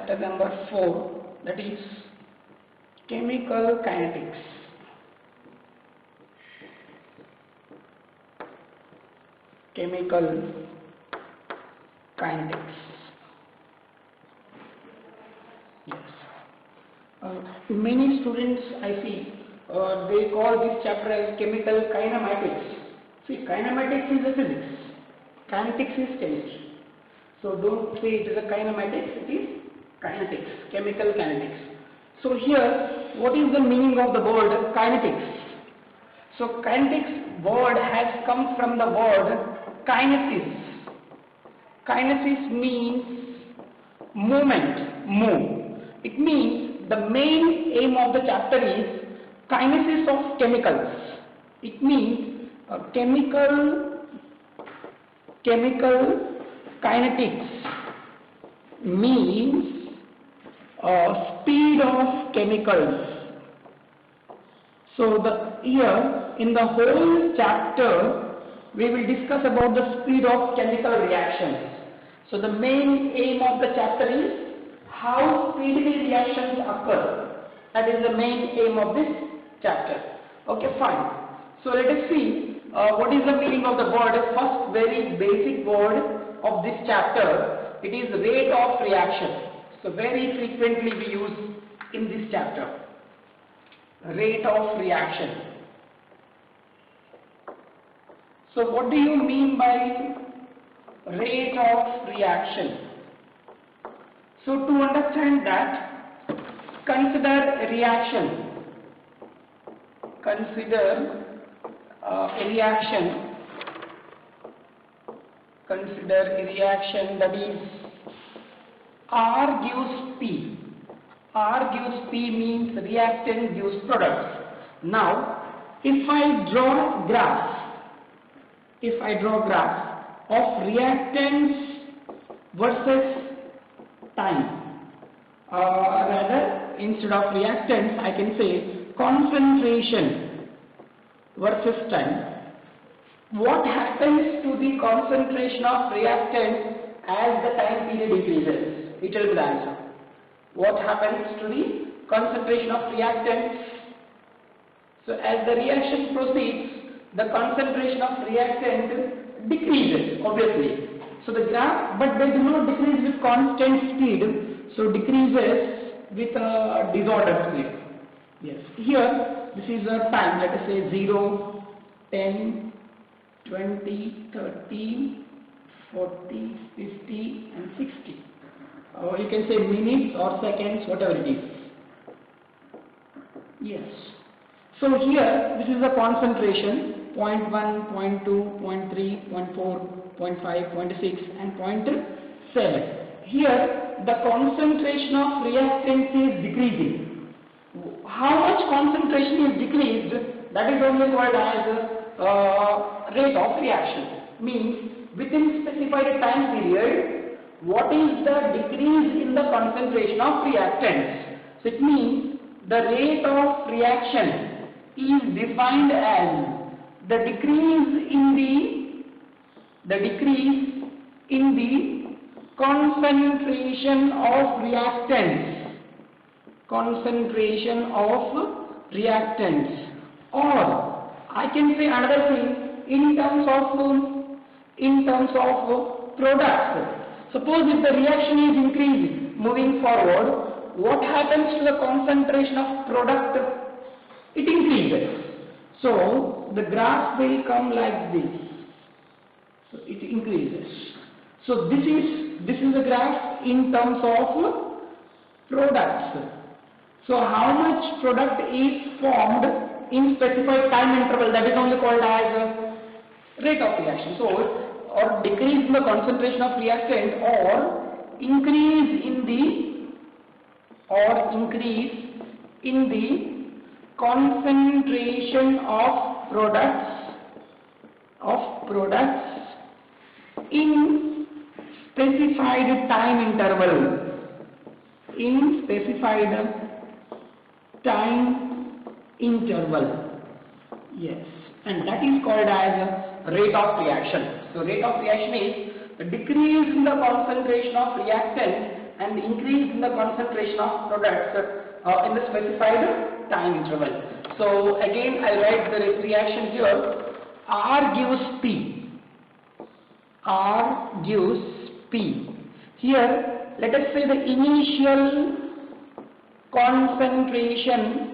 chapter number 4, that is chemical kinetics. Chemical kinetics. Yes. Many students I see they call this chapter as chemical kinematics. See, kinematics is a physics, kinetics is chemistry. So don't say it is a kinematics, it is kinetics, chemical kinetics. So here, what is the meaning of the word kinetics? So kinetics word has come from the word kinesis. Kinesis means movement, move. It means the main aim of the chapter is kinesis of chemicals. It means chemical kinetics means speed of chemicals. So here in the whole chapter we will discuss about the speed of chemical reactions. So the main aim of the chapter is how speedily reactions occur. That is the main aim of this chapter. Okay, fine. So let us see what is the meaning of the word. First very basic word of this chapter, it is rate of reaction. So very frequently we use in this chapter. Rate of reaction. So what do you mean by rate of reaction? So to understand that, consider reaction. Consider a reaction. Consider a reaction, that is R gives P. R gives P means reactant gives products. Now, if I draw graph of reactants versus time, rather instead of reactants I can say concentration versus time. What happens to the concentration of reactant as the time period increases? It will be the answer. What happens to the concentration of reactants? So as the reaction proceeds, the concentration of reactant decreases, obviously. So the graph, but they do not decrease with constant speed, so decreases with a disordered speed. Yes. Here, this is a time, let us say 0, 10, 20, 30, 40, 50 and 60. You can say minutes or seconds, whatever it is. Yes. So here, this is the concentration, 0.1, 0.2, 0.3, 0.4, 0.5, 0.6 and 0.7. Here, the concentration of reactants is decreasing. How much concentration is decreased? That is only called as rate of reaction. Means within specified time period, what is the decrease in the concentration of reactants? So it means the rate of reaction is defined as the decrease in the concentration of reactants. Concentration of reactants, or I can say another thing in terms of products. Suppose if the reaction is increasing moving forward, what happens to the concentration of product? It increases. So the graph will come like this. So it increases. So this is the graph in terms of products. So how much product is formed in specified time interval, that is only called as rate of reaction. So or decrease in the concentration of reactant or increase in the concentration of products in specified time interval. In specified time interval. Yes, and that is called as rate of reaction. So rate of reaction is the decrease in the concentration of reactant and increase in the concentration of products in the specified time interval. So again I write the reaction here. R gives P. R gives P. Here let us say the initial concentration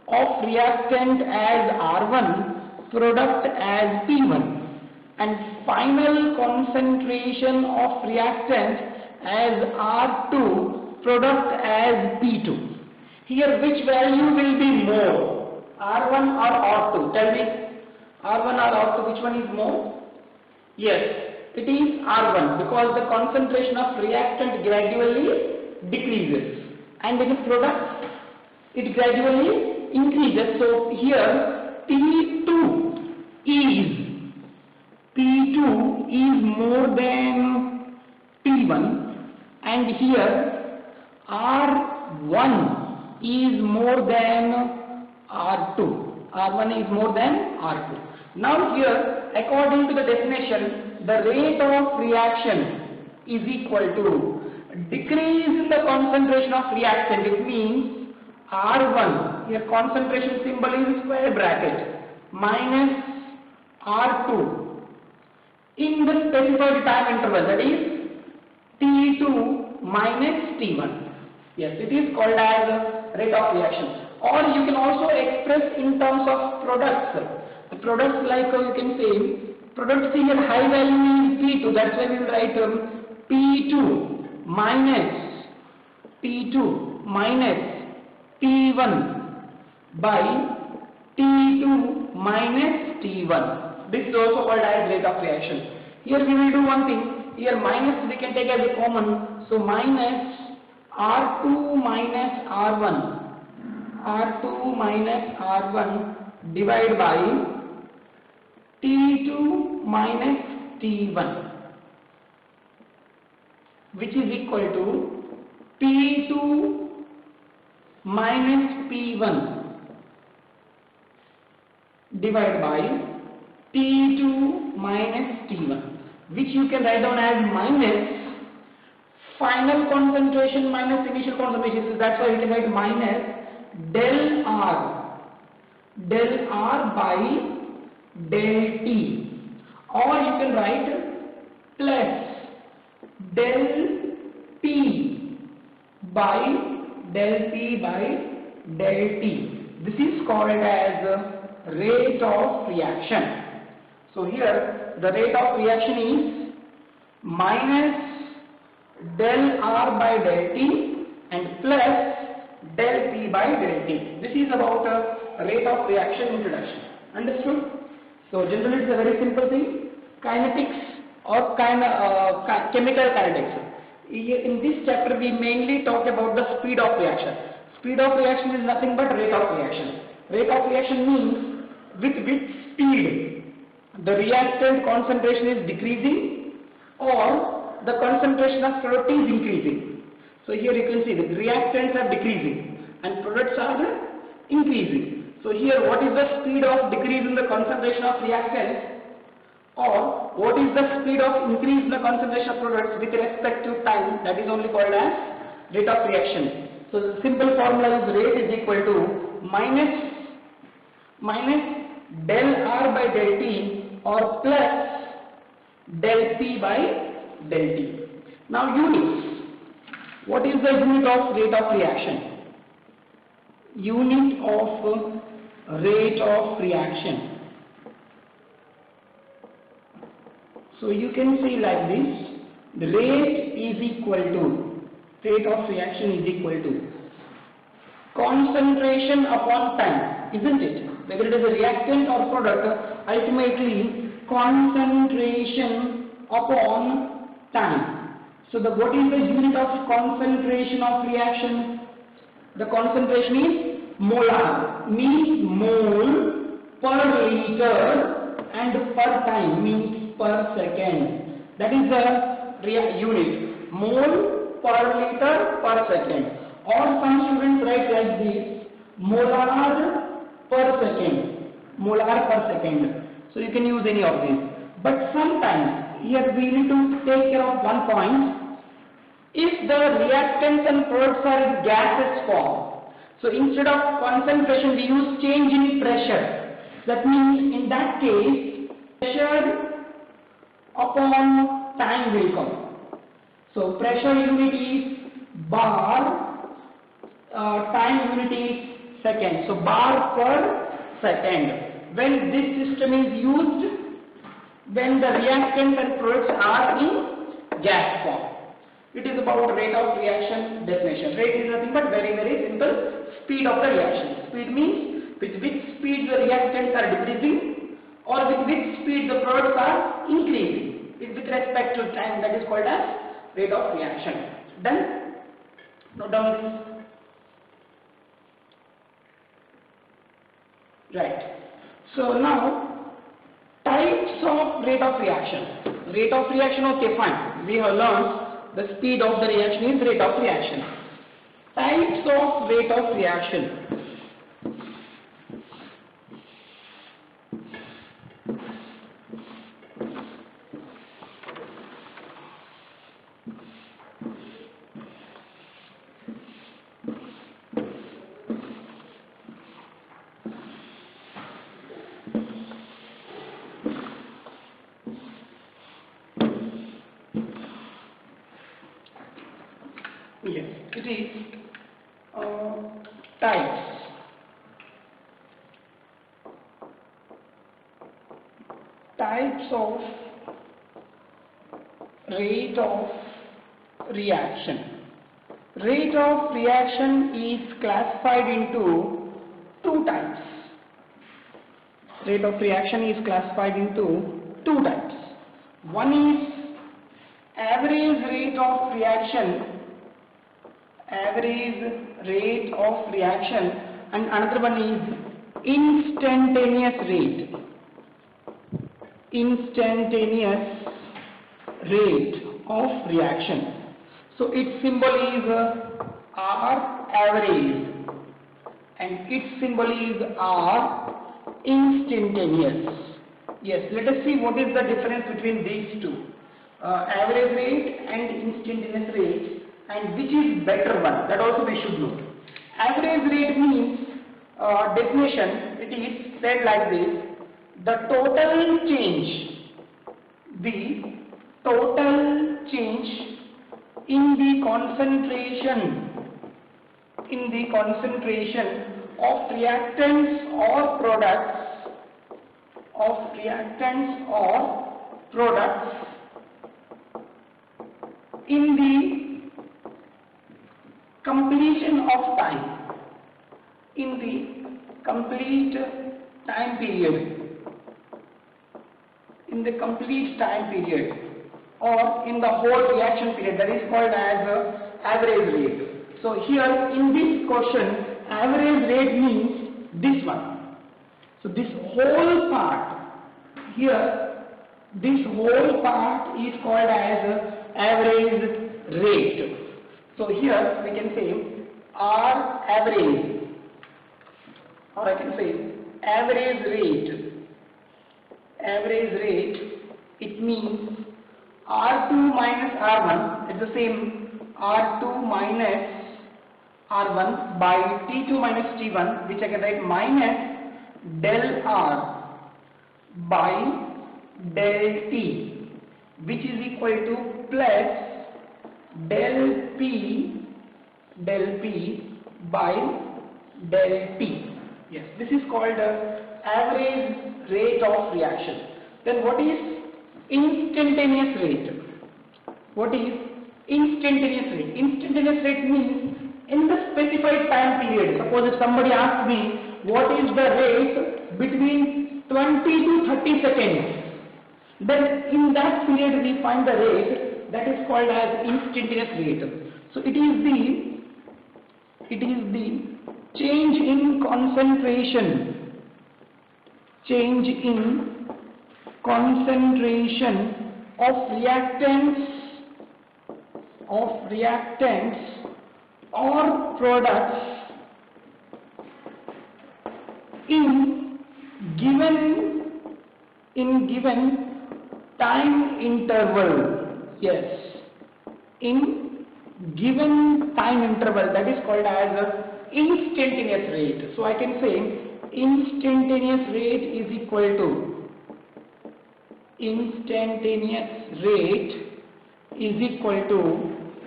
of reactant as R1, product as P1, and final concentration of reactant as R2, product as P2. Here which value will be more, R1 or R2? Tell me, R1 or R2, which one is more? Yes, it is R1, because the concentration of reactant gradually decreases and in the product it gradually increases. So here P2 is more than P1, and here R1 is more than R2. R1 is more than R2. Now here, according to the definition, the rate of reaction is equal to decrease in the concentration of reactant. It means R1, here concentration symbol is square bracket, minus R2 in the specified time interval, that is T2 minus T1. Yes, it is called as rate of reaction. Or you can also express in terms of products. The products like you can say, product here high value is P2, that's why we will write P2 minus P1 by T2 minus T1. This is also called as rate of reaction. Here we will do one thing. Here minus we can take as a common. So minus R2 minus R1 divided by T2 minus T1, which is equal to P2 minus P1 divided by T2 minus T1, which you can write down as minus final concentration minus initial concentration. So that's why you can write minus del R by del T, or you can write plus del P by del T. This is called as rate of reaction. So here the rate of reaction is minus del R by del T and plus del P by del T. This is about rate of reaction introduction. Understood? So generally it's a very simple thing. Kinetics or chemical kinetics. In this chapter we mainly talk about the speed of reaction. Speed of reaction is nothing but rate of reaction. Rate of reaction means with which speed the reactant concentration is decreasing or the concentration of product is increasing. So here you can see the reactants are decreasing and products are increasing. So here what is the speed of decrease in the concentration of reactants, or what is the speed of increase in the concentration of products with respect to time? That is only called as rate of reaction. So the simple formula is rate is equal to minus del R by del T or plus del P by del T. Now units. What is the unit of rate of reaction? Unit of rate of reaction. So you can see like this, the rate is equal to, rate of reaction is equal to concentration upon time, isn't it? Whether it is a reactant or product, ultimately concentration upon time. So what is the unit of concentration of reaction? The concentration is molar, means mole per liter, and per time means per second. That is the unit, mole per liter per second. Or some students write like this, molar per second. So you can use any of these. But sometimes here we need to take care of one point. if the reactants and products are in gaseous form. So instead of concentration we use change in pressure. That means in that case pressure upon time will come. So pressure unit is bar, time unit is second. So bar per second. When this system is used, when the reactants and products are in gas form. It is about rate of reaction definition. Rate is nothing but very simple speed of the reaction. Speed means with which speed the reactants are decreasing or with which speed the products are increasing. With respect to time, that is called as rate of reaction. Done? Note down this. Right. So now types of rate of reaction. Rate of reaction, okay, fine. We have learned the speed of the reaction is rate of reaction. Types of rate of reaction. Yes, it is types. Types of rate of reaction. Rate of reaction is classified into two types. Rate of reaction is classified into two types. One is average rate of reaction. Average rate of reaction, and another one is instantaneous rate. Instantaneous rate of reaction. So its symbol is R average and its symbol is R instantaneous. Yes, let us see what is the difference between these two. Average rate and instantaneous rate. And which is better one, that also we should know. Average rate means definition, it is said like this: the total change in the concentration of reactants or products in the completion of time, in the complete time period, or in the whole reaction period, that is called as average rate. So here in this question, average rate means this one. So this whole part here, this whole part is called as average rate. So here we can say R average, or I can say average rate. Average rate, it means R2 minus R1, it's the same R2 minus R1 by T2 minus T1, which I can write minus del R by del T, which is equal to plus del P by del T. Yes, this is called average rate of reaction. Then what is instantaneous rate? What is instantaneous rate? Instantaneous rate means in the specified time period. Suppose if somebody asks me what is the rate between 20 to 30 seconds, then in that period we find the rate, that is called as instantaneous rate. So it is the change in concentration of reactants or products in given time interval. Yes, in given time interval, that is called as a instantaneous rate. So I can say instantaneous rate is equal to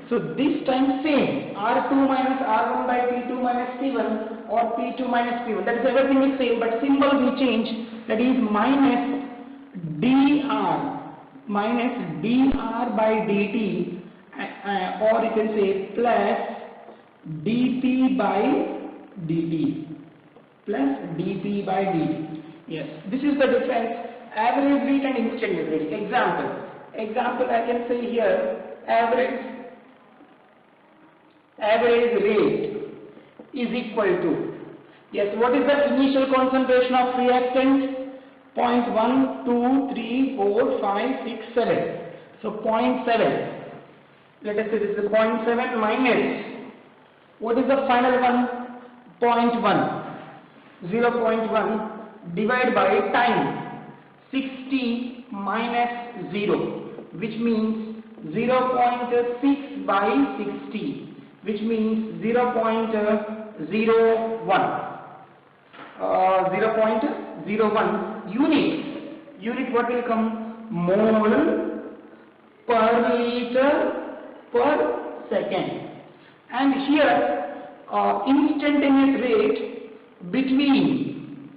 so this time same R2 minus R1 by P2 minus P1 or P2 minus P1, that is everything is same, but symbol we change, that is minus dr by dt, or you can say plus dp by dt, yes, this is the difference, average rate and instantaneous rate. Example I can say here, average rate is equal to, yes, what is the initial concentration of reactant? 0.1, 2, 3, 4, 5, 6, 7. So 0.7. Let us say this is 0.7 minus, what is the final one? 0.1. 0.1 divided by time. 60 minus 0, which means 0.6 by 60, which means 0.01. 0.01 unit what will come? Mole per liter per second. And here instantaneous rate between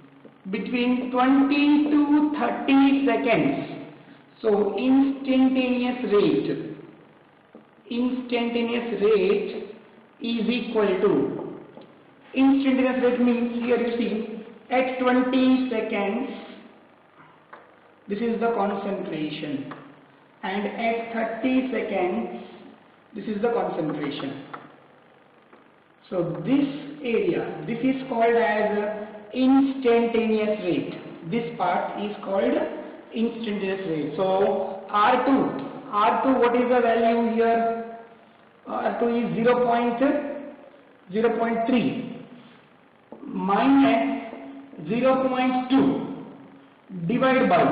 20 to 30 seconds. So instantaneous rate is equal to, instantaneous rate means here you see at 20 seconds this is the concentration, and at 30 seconds this is the concentration. So this area, this is called as instantaneous rate. This part is called instantaneous rate. So R2 what is the value here? R2 is 0.3 minus 0.2 divided by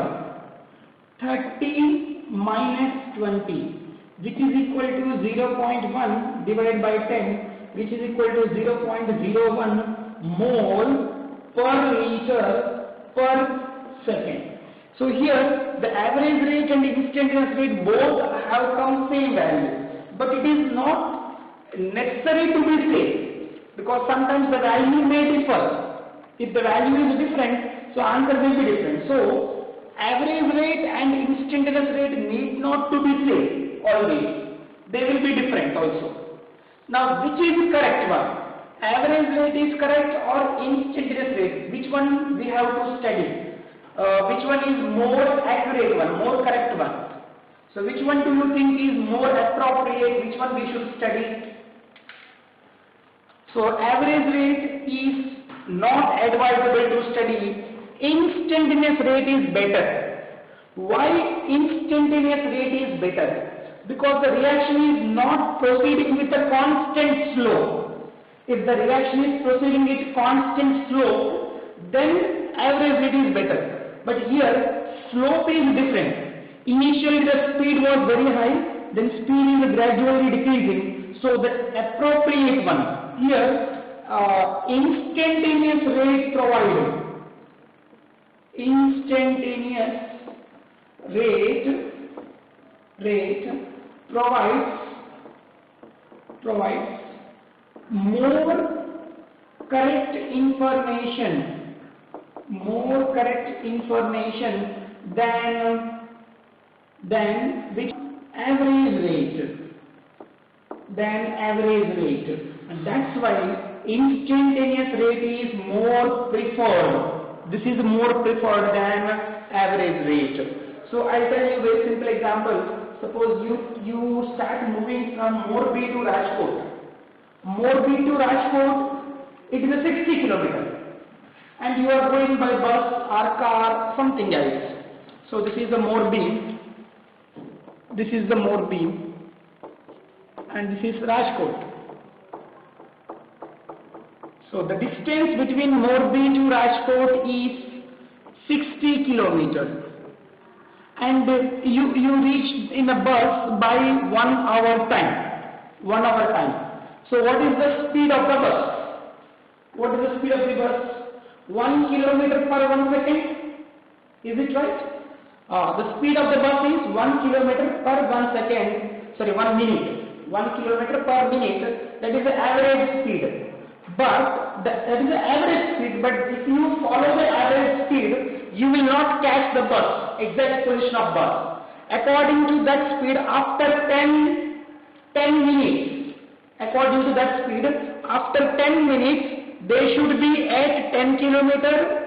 30 minus 20, which is equal to 0.1 divided by 10, which is equal to 0.01 mole per liter per second. So here the average rate and instantaneous rate both have come same value, but it is not necessary to be same, because sometimes the value may differ. If the value is different, so answer will be different. So average rate and instantaneous rate need not to be same always. They will be different also. Now which is correct one? Average rate is correct or instantaneous rate? Which one we have to study? Which one is more accurate one, more correct one? So which one do you think is more appropriate? Which one we should study? So average rate is not advisable to study. Instantaneous rate is better. Why instantaneous rate is better? Because the reaction is not proceeding with a constant slope. If the reaction is proceeding with constant slope, then average rate is better. But here slope is different. Initially the speed was very high, then speed is gradually decreasing. So the appropriate one here, instantaneous rate provided. Instantaneous rate provides more correct information than which average rate, and that's why instantaneous rate is more preferred. This is more preferred than average rate. So I'll tell you a very simple example. Suppose you start moving from Morbi to Rajkot. Morbi to Rajkot, it is a 60 kilometer, and you are going by bus or car, something else. So this is the Morbi. This is the Morbi, and this is Rajkot. So the distance between Morbi to Rajkot is 60 kilometers, and you reach in a bus by 1 hour time. 1 hour time. So what is the speed of the bus? What is the speed of the bus? 1 kilometer per 1 second. Is it right? The speed of the bus is 1 kilometer per 1 second. Sorry, 1 minute. 1 kilometer per minute. That is the average speed. But that is the average speed. But if you follow the average speed, you will not catch the bus, exact position of bus. According to that speed, after 10 minutes, according to that speed, after 10 minutes, they should be at 10 kilometer,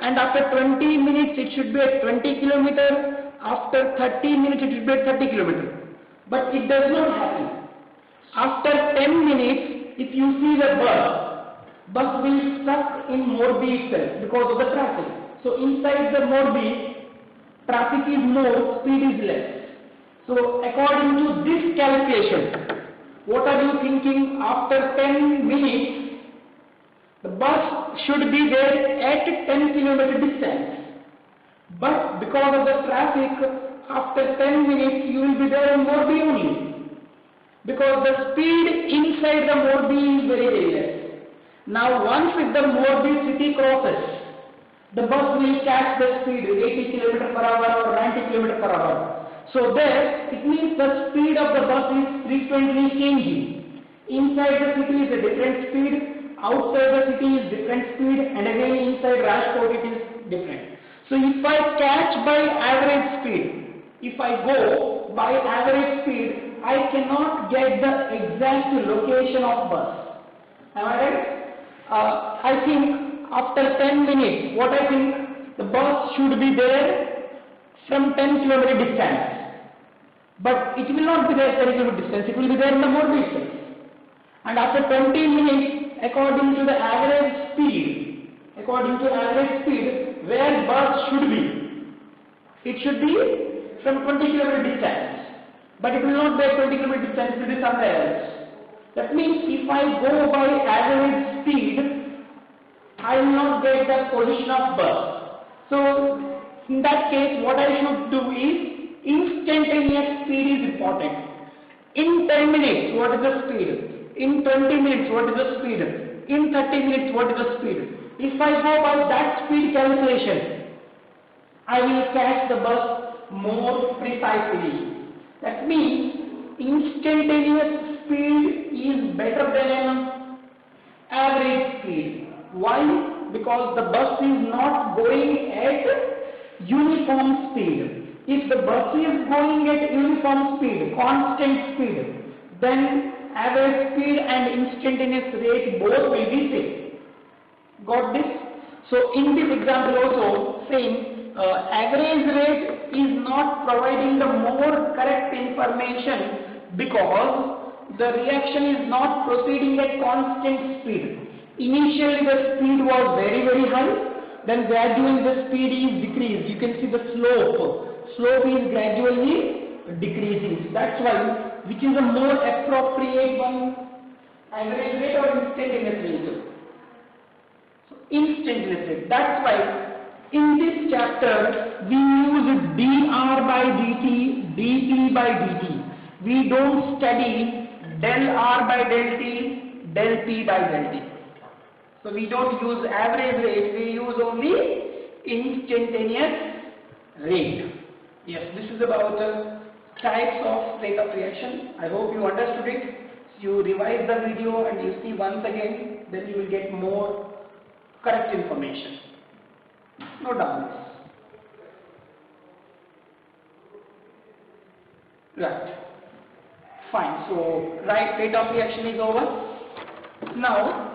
and after 20 minutes, it should be at 20 kilometer, after 30 minutes, it should be at 30 kilometer. But it does not happen. After 10 minutes, if you see the bus will stuck in Morbi itself because of the traffic. So inside the Morbi, traffic is more, speed is less. So according to this calculation, what are you thinking? After 10 minutes, the bus should be there at 10 kilometer distance. But because of the traffic, after 10 minutes, you will be there in Morbi only. Because the speed inside the Morbi is very, very less. Now once the Morbi city crosses, the bus will catch the speed 80 km per hour or 90 km per hour. So there, it means the speed of the bus is frequently changing. Inside the city is a different speed, outside the city is different speed, and again inside Rajkot it is different. So if I catch by average speed, if I go by average speed, I cannot get the exact location of bus. Am I right? I think after 10 minutes, what I think, the bus should be there from 10 kilometer distance. But it will not be there 10 kilometer distance, it will be there in the Morbi itself. And after 20 minutes, according to the average speed, where bus should be, it should be from 20 kilometer distance. But it will not be 20 kilometer distance, it will be somewhere else. That means if I go by average speed, I will not get the position of bus. So in that case, what I should do is, instantaneous speed is important. In 10 minutes, what is the speed? In 20 minutes, what is the speed? In 30 minutes, what is the speed? If I go by that speed calculation, I will catch the bus more precisely. That means instantaneous speed is better than average speed. Why? Because the bus is not going at uniform speed. If the bus is going at uniform speed, constant speed, then average speed and instantaneous rate both will be same. Got this? So in this example also, same, average rate is not providing the more correct information because the reaction is not proceeding at constant speed. Initially the speed was very, very high, then gradually the speed is decreased. You can see the slope is gradually decreasing. That's why, which is a more appropriate one, average rate or instantaneous rate? So instantaneous rate. That's why in this chapter we use dr by dt, dt by dt. We don't study del r by del t, del p by del t. So we don't use average rate, we use only instantaneous rate. Yes, this is about the types of rate of reaction. I hope you understood it. You revise the video and you see once again, then you will get more correct information. Note down this. Right. Fine. So, rate of reaction is over. Now,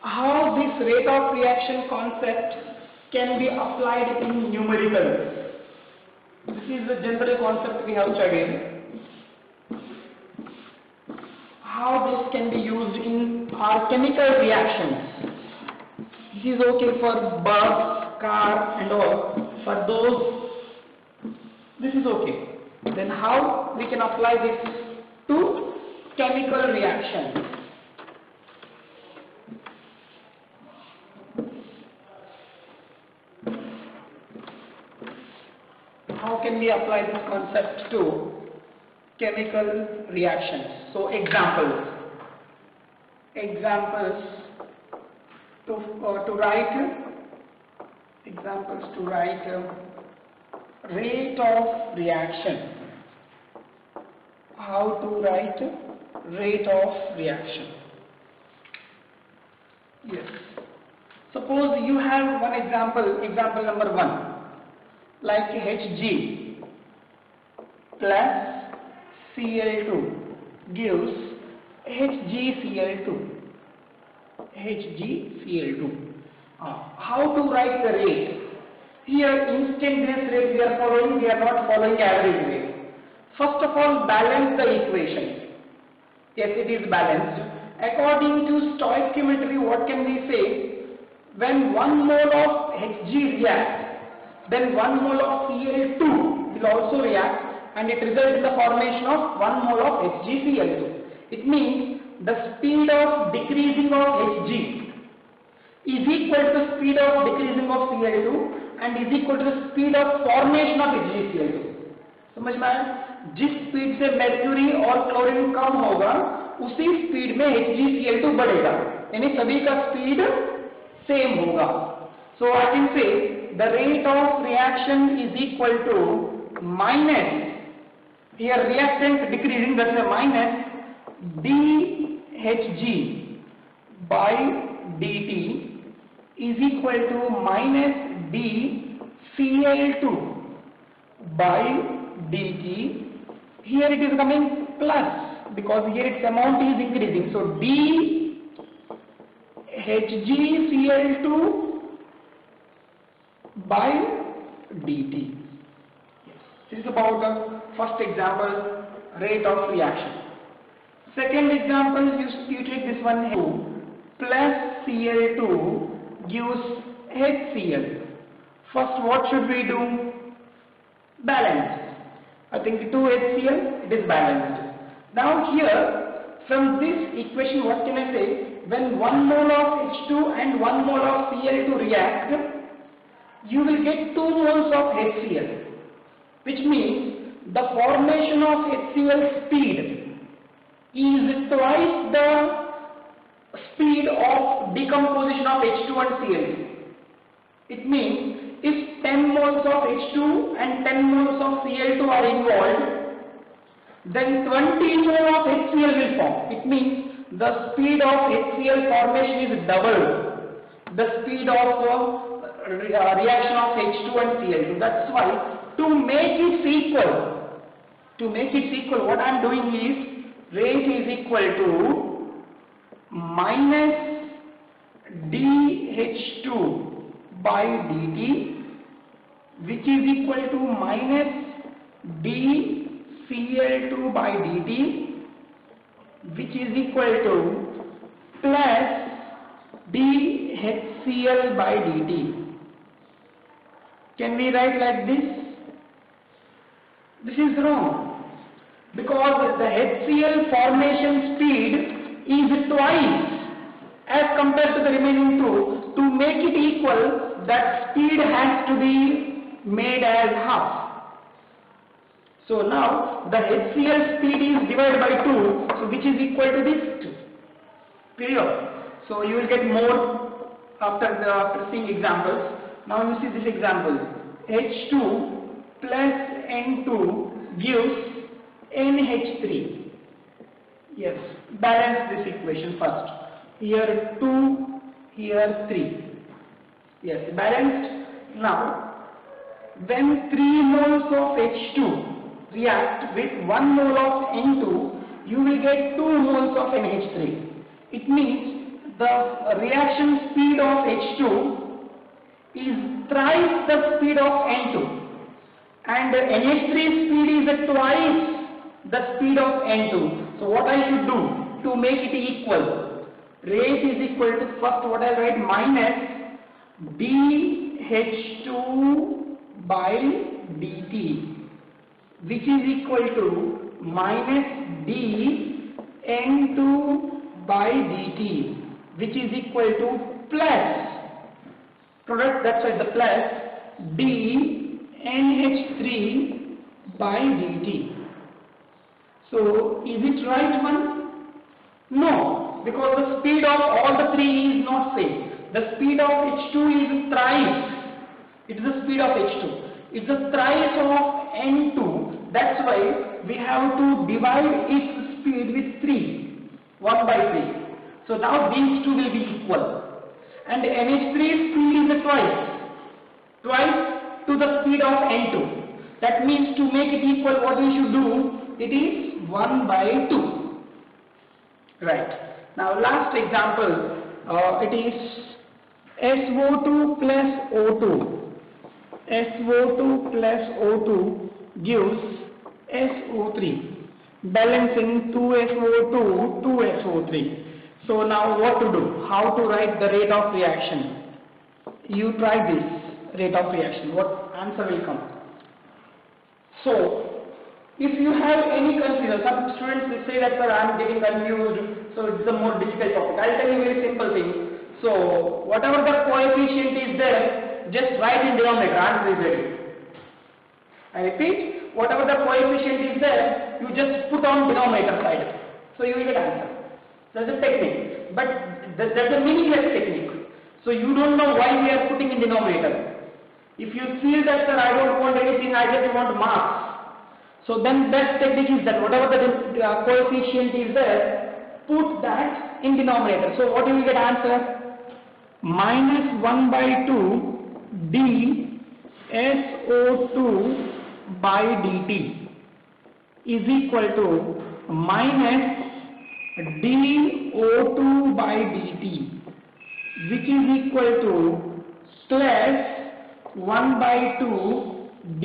how this rate of reaction concept can be applied in numericals. This is the general concept we have studied. How this can be used in our chemical reactions. This is okay for bus, car and all. For those, this is okay. Then how we can apply this to chemical reactions. How can can we apply this concept to chemical reactions? So examples to write rate of reaction. How to write rate of reaction? Yes. Suppose you have one example number 1, like Hg plus Cl2 gives HgCl2. How to write the rate? Here instantaneous rate we are following, we are not following average rate. First of all, balance the equation. Yes, it is balanced. According to stoichiometry, what can we say? When 1 mole of Hg reacts, then 1 mole of Cl2 will also react, and it results in the formation of 1 mole of HgCl2. It means the speed of decreasing of Hg is equal to the speed of decreasing of Cl2 and is equal to the speed of formation of HgCl2. समझ में आया? जिस speed से mercury और chlorine कम होगा, उसी speed में HgCl2 बढ़ेगा, यानी सभी का स्पीड सेम होगा. So I can say the rate of reaction is equal to minus, here reactant decreasing, that's a minus dHg by dt is equal to minus dCl2 by dt. Here it is coming plus because here its amount is increasing. So dHgCl2 by dt. This is about the first example, rate of reaction. Second example, you take this one, 2 plus Cl2 gives HCl. First, what should we do? Balance. I think 2 HCl, it is balanced. Now here, from this equation, what can I say? When 1 mole of H2 and 1 mole of Cl2 react, you will get 2 moles of HCl, which means the formation of HCl speed is twice the speed of decomposition of H2 and Cl2. It means if 10 moles of H2 and 10 moles of Cl2 are involved, then 20 moles of HCl will form. It means the speed of HCl formation is double the speed of reaction of H2 and Cl2. That's why to make it equal, what I am doing is rate is equal to minus dH2 by dt, which is equal to minus dCl2 by dt, which is equal to plus dHCl by dt. Can we write like this? This is wrong, because the HCl formation speed is twice as compared to the remaining two. To make it equal, that speed has to be made as half. So now the HCl speed is divided by 2, so which is equal to this 2. Period. So you will get more after seeing examples. Now you see this example. H2 plus N2 gives NH3. Yes, balance this equation first. Here 2, here 3. Yes, balanced. Now, when 3 moles of H2 react with 1 mole of N2, you will get 2 moles of NH3. It means the reaction speed of H2 is thrice the speed of N2, and NH3 speed is twice the speed of N2. So what I should do to make it equal? Rate is equal to, first what I write, minus dH2 by dt, which is equal to minus dN2 by dt, which is equal to plus product, that's why the plus dNH3 by dt. So is it right one? No, because the speed of all the three is not same. The speed of H2 is thrice. It is the speed of H2. It's the thrice of N2. That's why we have to divide its speed with 3. 1 by 3. So now these two will be equal. And NH3's speed is twice to the speed of N2. That means to make it equal, what we should do? It is 1 by 2. Right. Now last example, it is SO2 plus O2. SO2 plus O2 gives SO3. Balancing 2SO2, 2SO3. So now what to do? How to write the rate of reaction? You try this rate of reaction. What answer will come? So if you have any confusion, some students will say that sir, I am getting confused, so it's a more difficult topic. I'll tell you a very simple thing. So whatever the coefficient is there, just write in denominator. Answer is ready. I repeat, whatever the coefficient is there, you just put on denominator side. So you will get answer. That's a technique. But that's a meaningless technique. So you don't know why we are putting in denominator. If you feel that sir, I don't want anything, I just want marks. So then that technique is that whatever the coefficient is there, put that in denominator. So what you will get answer? Minus 1 by 2 d SO2 by dt is equal to minus dO2 by dt, which is equal to plus 1 by 2 d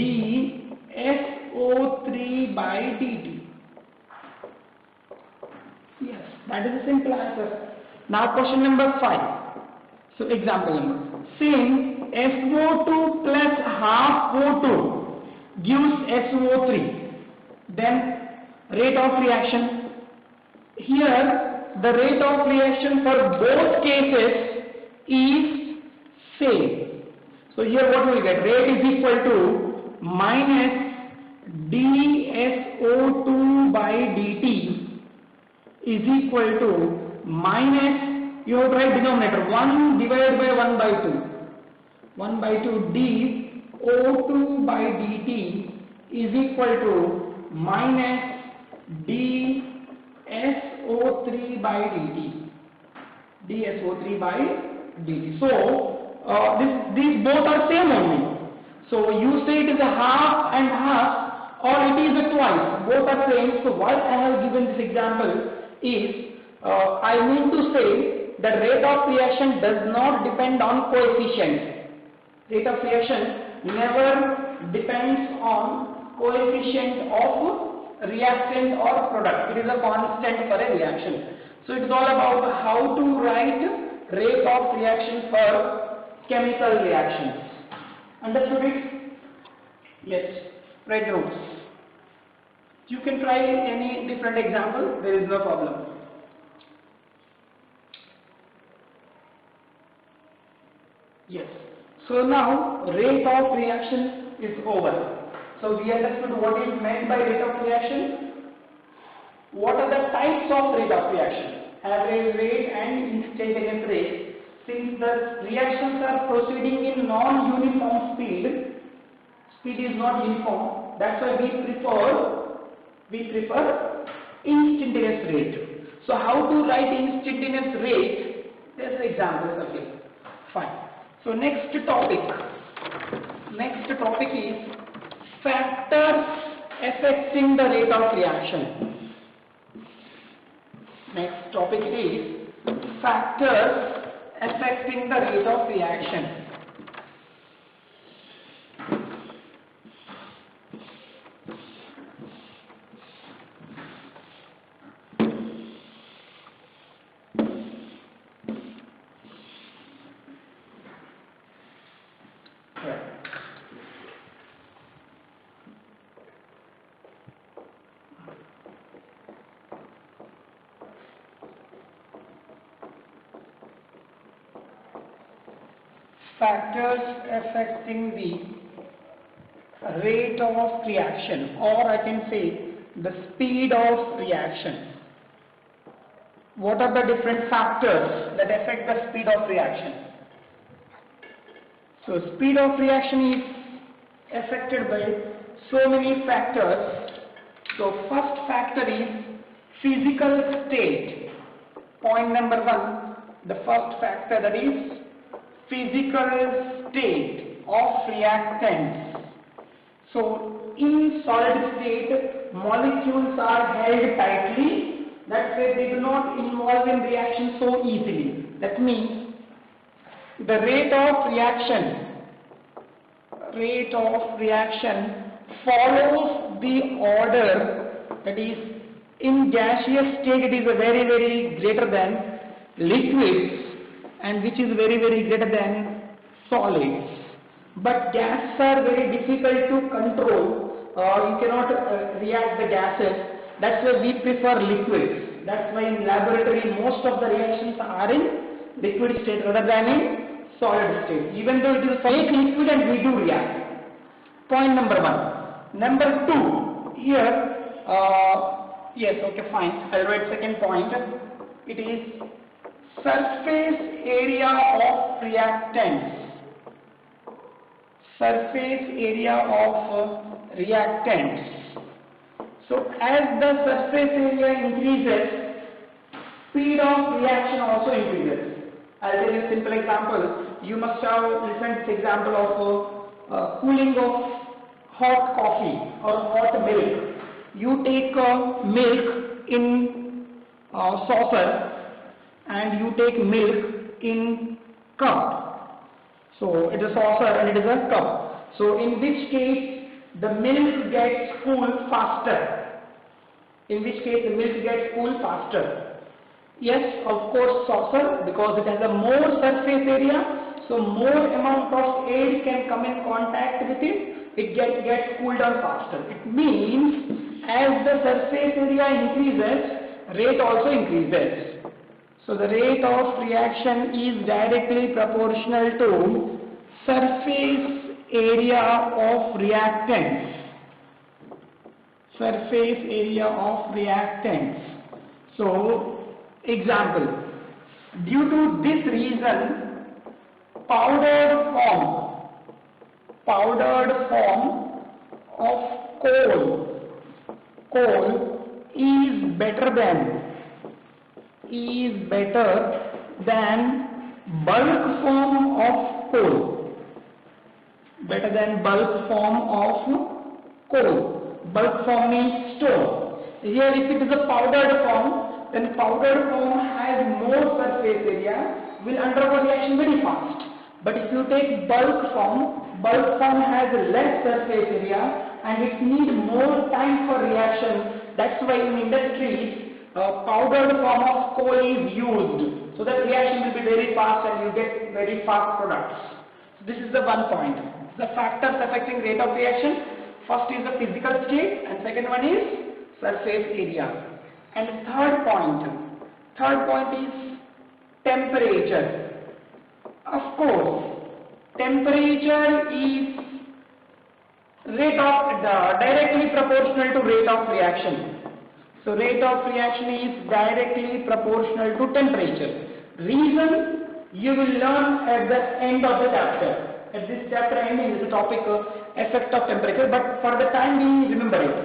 SO3 by dt. Yes, that is a simple answer. Now question number 5. So example number. Saying SO2 plus half O2 gives SO3. Then rate of reaction. Here the rate of reaction for both cases is same. So here what we will get? Rate is equal to minus dSO2 by dt is equal to minus, you have to write denominator, 1 divided by 1 by 2. 1 by 2 dO2 by dt is equal to minus dSO3 by dt. dSO3 by dt. So these both are same only. So you say it is a half and half, or it is a twice. Both are same. So what I have given this example is, I mean to say the rate of reaction does not depend on coefficient. Rate of reaction never depends on coefficient of reactant or product. It is a constant for a reaction. So it is all about how to write rate of reaction for chemical reactions. Understood it? Yes. Write notes. You can try any different example. There is no problem. Yes. So now rate of reaction is over. So we understood what is meant by rate of reaction. What are the types of rate of reaction? Average rate and instantaneous rate. Since the reactions are proceeding in non-uniform speed, speed is not uniform. That's why we prefer instantaneous rate. So how to write instantaneous rate? There's examples again. Fine. So next topic is factors affecting the rate of reaction. Next topic is factors affecting the rate of reaction. Factors affecting the rate of reaction, or I can say the speed of reaction. What are the different factors that affect the speed of reaction? So speed of reaction is affected by so many factors. So first factor is physical state. Point number one, the first factor, that is physical state of reactants. So in solid state, molecules are held tightly, that way they do not involve in reaction so easily. That means the rate of reaction follows the order, that is in gaseous state it is a very greater than liquids, and which is very greater than solids. But gases are very difficult to control, you cannot react the gases, that's why we prefer liquids. That's why in laboratory most of the reactions are in liquid state rather than in solid state, even though it is a fake liquid and we do react. Point number one. Number two, here, yes, okay, fine, I'll write second point. It is surface area of reactants. Surface area of reactants. So as the surface area increases, speed of reaction also increases. I'll tell you a simple example. You must have listened to the example of cooling of hot coffee or hot milk. You take milk in saucer and you take milk in cup. So it is a saucer and it is a cup. So in which case the milk gets cooled faster. Yes, of course, saucer, because it has a more surface area, so more amount of air can come in contact with it, it gets cooled down faster. It means as the surface area increases, rate also increases. So the rate of reaction is directly proportional to surface area of reactants. Surface area of reactants. So, example, due to this reason, powdered form of coal is better than bulk form of coal. Better than bulk form of coal. Bulk form means stone. Here if it is a powdered form, then powdered form has more surface area, will undergo reaction very fast. But if you take bulk form has less surface area and it needs more time for reaction. That's why in industries, powdered form of coal is used. So that reaction will be very fast and you get very fast products. So this is the one point. The factors affecting rate of reaction. First is the physical state and second one is surface area. And third point is temperature. Of course, temperature is directly proportional to rate of reaction. So rate of reaction is directly proportional to temperature. Reason you will learn at the end of the chapter. At this chapter ending is the topic effect of temperature, but for the time being remember it.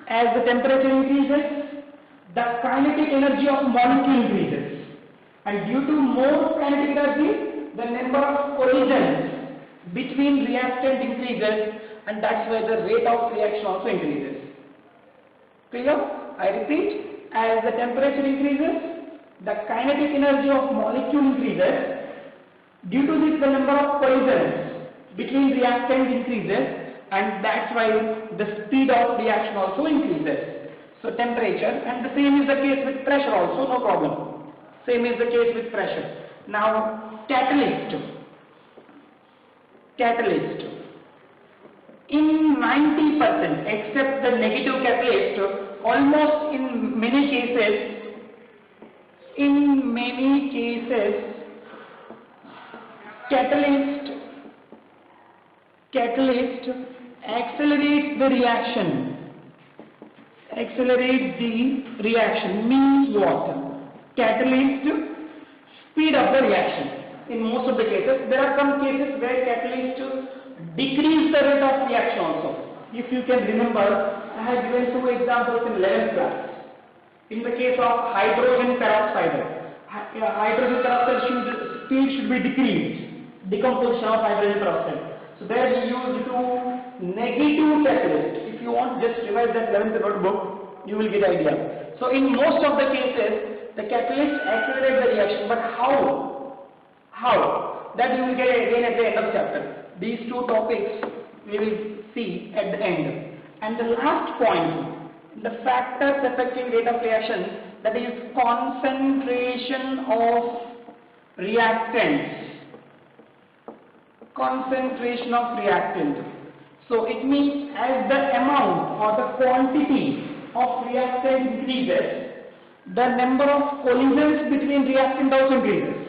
As the temperature increases, the kinetic energy of molecule increases, and due to more kinetic energy, the number of collisions between reactant increases, and that's why the rate of reaction also increases. Clear? I repeat, as the temperature increases, the kinetic energy of molecule increases. Due to this, the number of collisions between reactants increases, and that's why the speed of reaction also increases. So temperature, and the same is the case with pressure also, no problem. Same is the case with pressure. Now catalyst. In 90%, except the negative catalyst, almost in many cases, catalyst accelerates the reaction. Accelerates the reaction means what? Catalyst speed up the reaction. In most of the cases, there are some cases where catalyst decrease the rate of reaction also. If you can remember, I have given two examples in 11th class. In the case of hydrogen peroxide, hydrogen peroxide speed should be decreased, decomposition of hydrogen peroxide. So there we use two negative catalyst. If you want, just revise that 11th notebook, you will get idea. So in most of the cases, the catalyst accelerates the reaction, but how? How? That you will get again at the end of chapter. These two topics we will see at the end. And the last point, the factors affecting rate of reaction, that is concentration of reactants. Concentration of reactant. So it means as the amount or the quantity of reactant increases, the number of collisions between reactant also increases.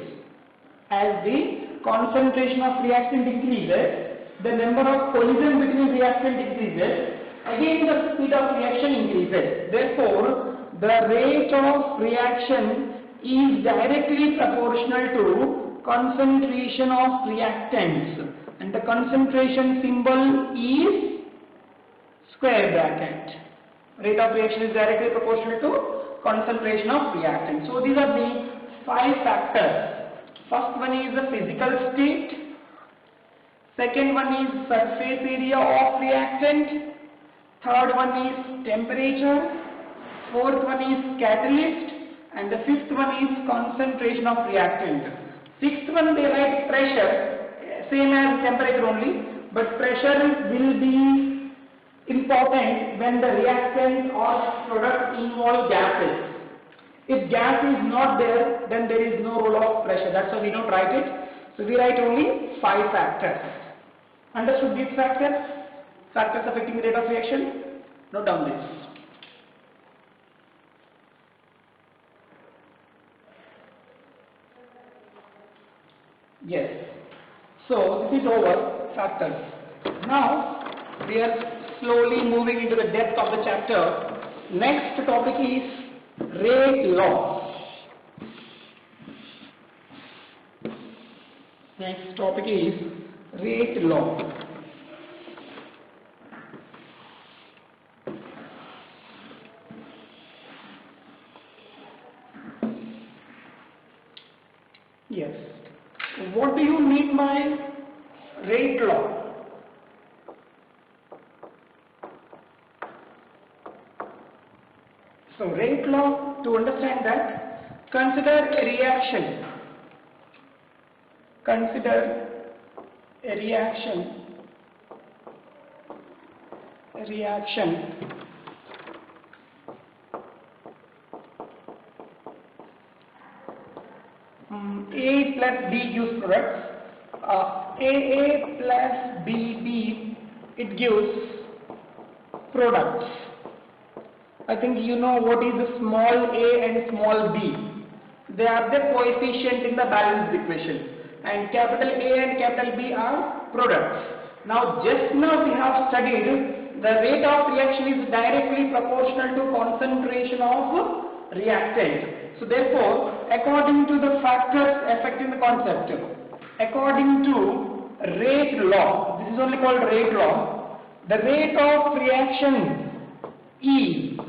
As the concentration of reactant increases, the number of collisions between reactant increases, again the speed of reaction increases. Therefore, the rate of reaction is directly proportional to concentration of reactants, and the concentration symbol is square bracket. Rate of reaction is directly proportional to concentration of reactants. So these are the 5 factors. First one is the physical state, second one is surface area of reactant, third one is temperature, fourth one is catalyst, and the fifth one is concentration of reactant. Sixth one they write pressure, same as temperature only, but pressure will be important when the reactant or product involve gases. If gas is not there, then there is no role of pressure. That's why we don't write it. So we write only 5 factors. Understood these factors? Factors affecting the rate of reaction? Note down this. Yes. So this is over, factors. Now we are slowly moving into the depth of the chapter. Next topic is rate law. Next topic is rate law. Yes. What do you mean by rate law? So rate law, to understand that, consider a reaction. Consider a reaction. A reaction. A plus B gives products. AA plus BB, it gives products. I think you know what is the small a and small b. They are the coefficient in the balanced equation. And capital A and capital B are products. Now just now we have studied the rate of reaction is directly proportional to concentration of reactant. So therefore, according to the factors affecting the concept, according to rate law, this is only called rate law, the rate of reaction is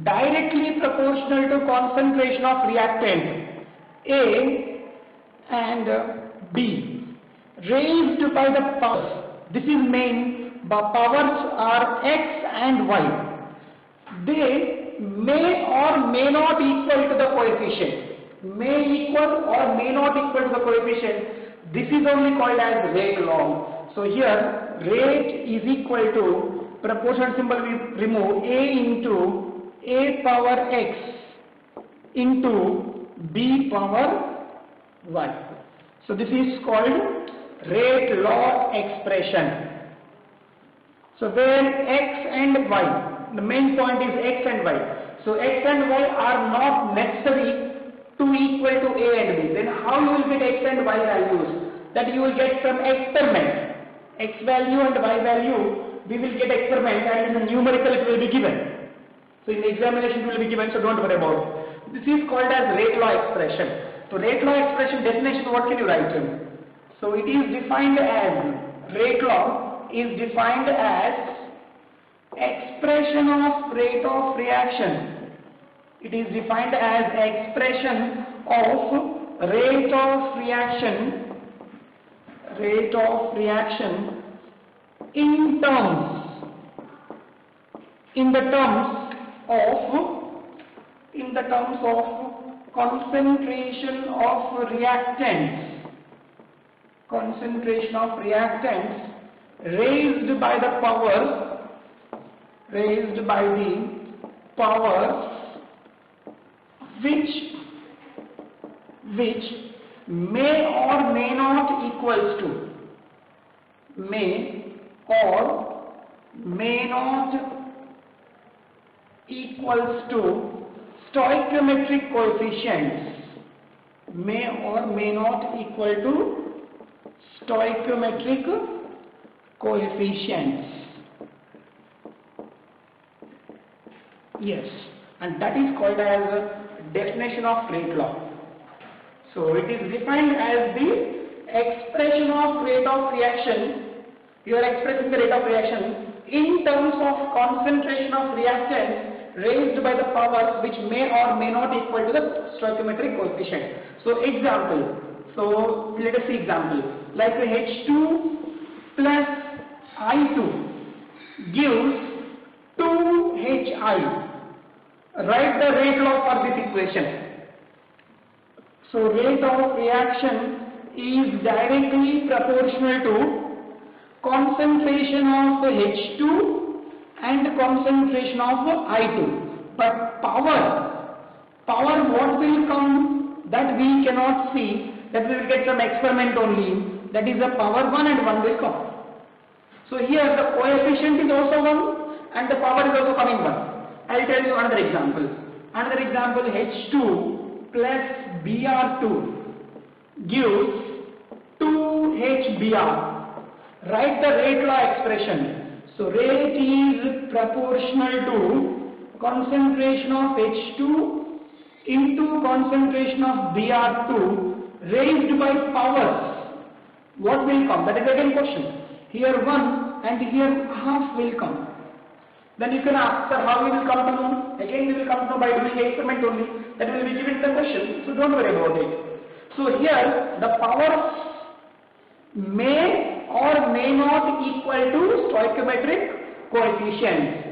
directly proportional to concentration of reactant A and B raised by the powers. This is main, the powers are X and Y. They may or may not equal to the coefficient. May equal or may not equal to the coefficient. This is only called as rate law. So here rate is equal to, proportional symbol we remove, A into A power X into B power Y. So this is called rate law expression. So where X and Y, the main point is X and Y. So X and Y are not necessary to equal to A and B. Then how you will get X and Y values? That you will get from experiment. X value and Y value we will get experiment and in the numerical it will be given. So in the examination it will be given, so don't worry about it. This is called as rate law expression. So rate law expression definition, what can you write in? So it is defined as, rate law is defined as expression of rate of reaction. It is defined as expression of rate of reaction in the terms of concentration of reactants raised by the powers which may or may not equals to stoichiometric coefficients, may or may not equal to stoichiometric coefficients. Yes, and that is called as a definition of rate law. So it is defined as the expression of rate of reaction. You are expressing the rate of reaction in terms of concentration of reactants raised by the powers which may or may not equal to the stoichiometric coefficient. So example, so let us see example, like H2 plus I2 gives 2HI. Write the rate law for this equation. So rate of reaction is directly proportional to concentration of H2 and concentration of I2. But power what will come, that we cannot see, that we will get some experiment only, that is the power 1 and 1 will come. So here the coefficient is also 1 and the power is also coming 1. I will tell you another example. Another example, H2 plus Br2 gives 2HBr. Write the rate law expression. So rate is proportional to concentration of H2 into concentration of Br2 raised by powers. What will come? That is again question. Here 1 and here half will come. Then you can ask, sir, how we will come to know? Again we will come to know by doing experiment only. That will be given in the question. So don't worry about it. So here the powers may or may not equal to stoichiometric coefficients.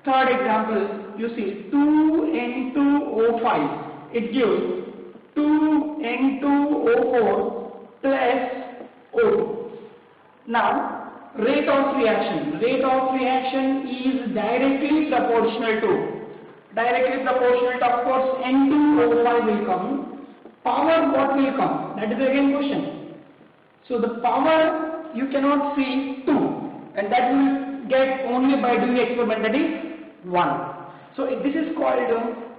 Third example, you see 2N2O5. It gives 2N2O4 plus O2. Now, rate of reaction. Rate of reaction is directly proportional to, of course, N2O5 will come. Power what will come? That is again question. So the power you cannot see 2, and that will get only by doing experiment, that is 1. So this is called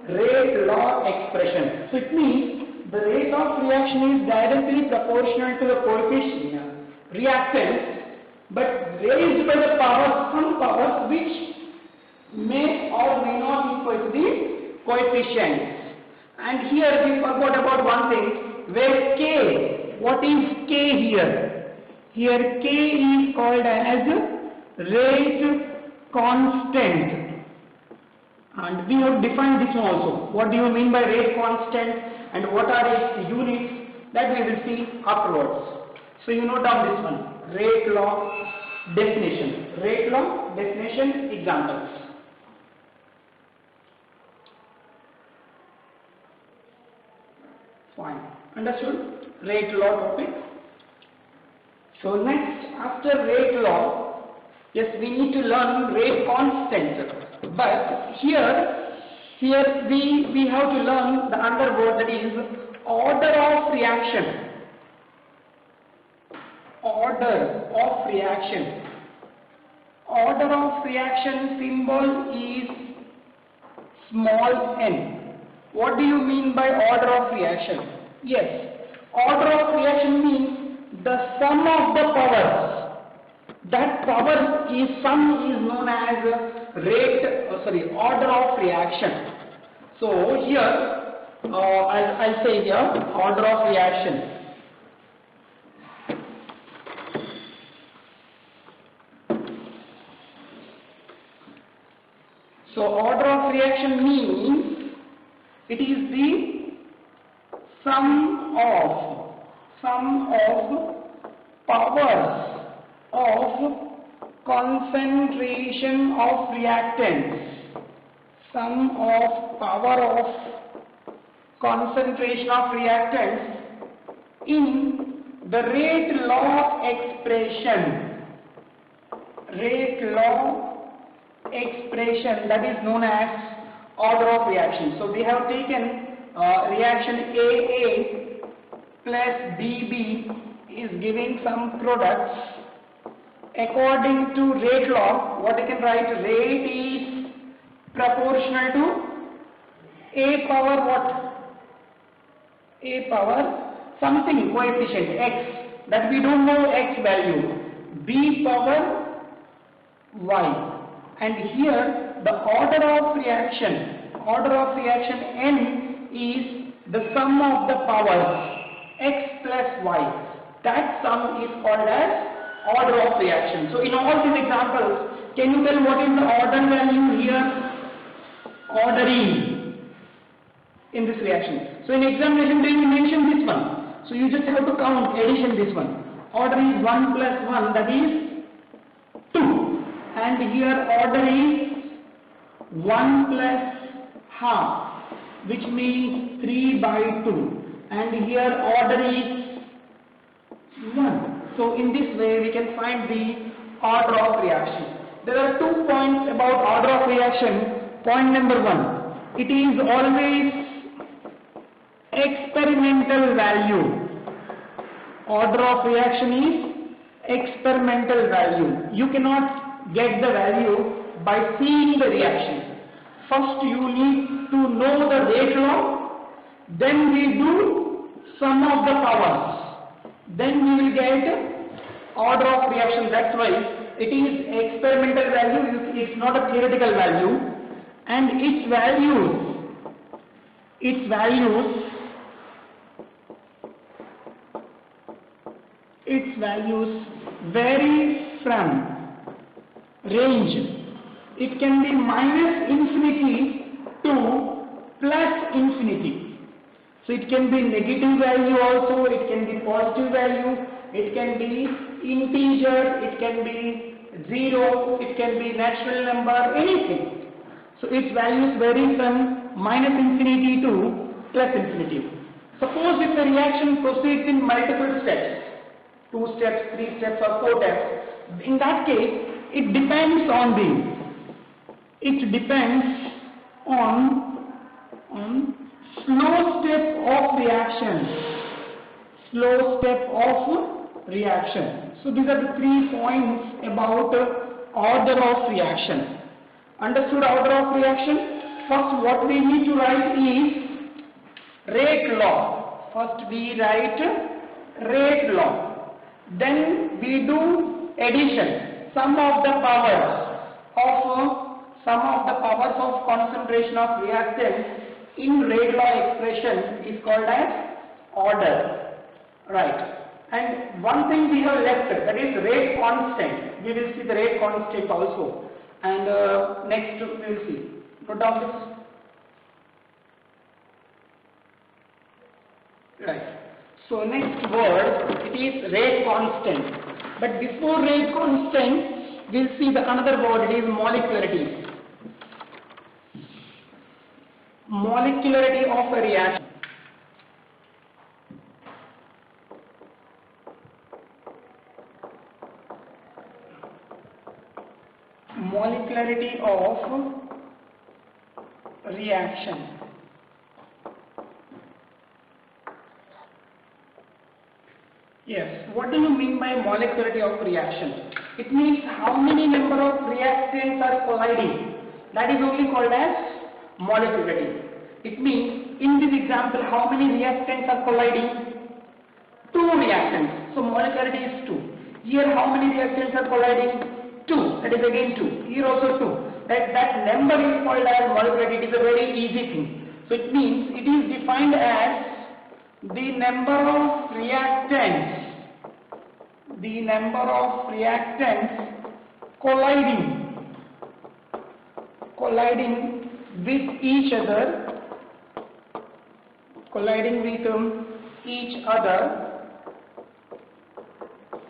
rate law expression. So it means the rate of reaction is directly proportional to the coefficient reactants, but raised by the powers, some powers which may or may not equal to the coefficients. And here we forgot about one thing, where K, what is K here? Here K is called as rate constant. And we have defined this one also. What do you mean by rate constant and what are its units? That we will see afterwards. So you note down this one, rate law definition. Rate law definition examples. Fine. Understood? Rate law topic. So next, after rate law, yes, we need to learn rate constant. But here we have to learn the other word, that is order of reaction. Order of reaction. Order of reaction symbol is small n. What do you mean by order of reaction? Yes, order of reaction means the sum of the powers that power is sum is known as order of reaction. So here I'll say here order of reaction. So order of reaction means it is the sum of powers of concentration of reactants. Sum of power of concentration of reactants in the rate law expression. Rate law expression, that is known as order of reaction. So we have taken reaction AA plus BB is giving some products. According to rate law, what I can write, rate is proportional to A power what? A power something coefficient x, that we don't know x value, B power y. And here the order of reaction n is the sum of the powers x plus y. That sum is called as order of reaction. So in all these examples, can you tell what is the order value here? Order is in this reaction. So in examination they will mention this one. So you just have to count addition this one. Order is 1 plus 1, that is 2. And here order is 1 plus half, which means 3 by 2. And here order is 1. So in this way we can find the order of reaction. There are 2 points about order of reaction. Point number 1, it is always experimental value. Order of reaction is experimental value. You cannot get the value by seeing the reaction. First you need to know the rate law, then we do sum of the powers, then we will get order of reaction. That's why it is experimental value, it's not a theoretical value, and its values vary from range. It can be minus infinity to plus infinity. So it can be negative value also, it can be positive value, it can be integer, it can be 0, it can be natural number, anything. So its values vary from minus infinity to plus infinity. Suppose if the reaction proceeds in multiple steps, 2 steps, 3 steps or 4 steps, in that case it depends on slow step of reaction. So these are the 3 points about order of reaction. Understood order of reaction? First what we need to write is rate law. First we write rate law. Then we do addition, sum of the powers of concentration of reactants in rate law expression is called as order. Right. And one thing we have left, that is rate constant. We will see the rate constant also. And next we will see. Note down this. Right. So next word, it is rate constant. But before rate constant, we will see the another word, it is molecularity. Molecularity of a reaction. Molecularity of reaction. Yes, what do you mean by molecularity of reaction? It means how many number of reactants are colliding. That is only called as molecularity. It means in this example how many reactants are colliding? 2 reactants. So molecularity is 2. Here how many reactants are colliding? 2. That is again 2. Here also 2. That number is called as molecularity. It is a very easy thing. So it means it is defined as the number of reactants colliding with each other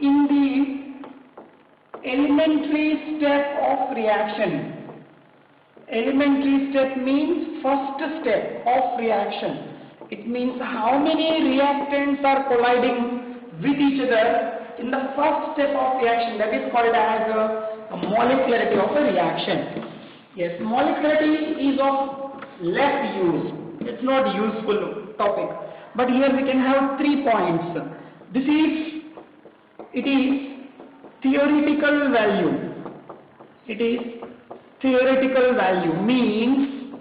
in the elementary step of reaction. Elementary step means first step of reaction. It means how many reactants are colliding with each other in the first step of reaction. That is called as a molecularity of a reaction. Yes, molecularity is of less use. It's not useful topic. But here we can have 3 points. It is theoretical value. It is theoretical value means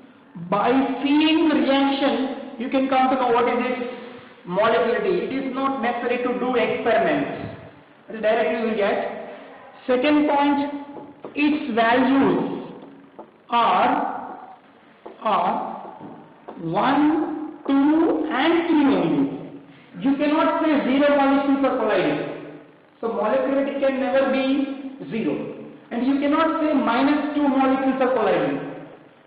by seeing the reaction you can come to know what is its molecularity. It is not necessary to do experiments. Directly you will get. Second point, its values are 1, 2 and 3 only. You cannot say 0 molecules are colliding. So molecularity can never be 0. And you cannot say -2 molecules are colliding.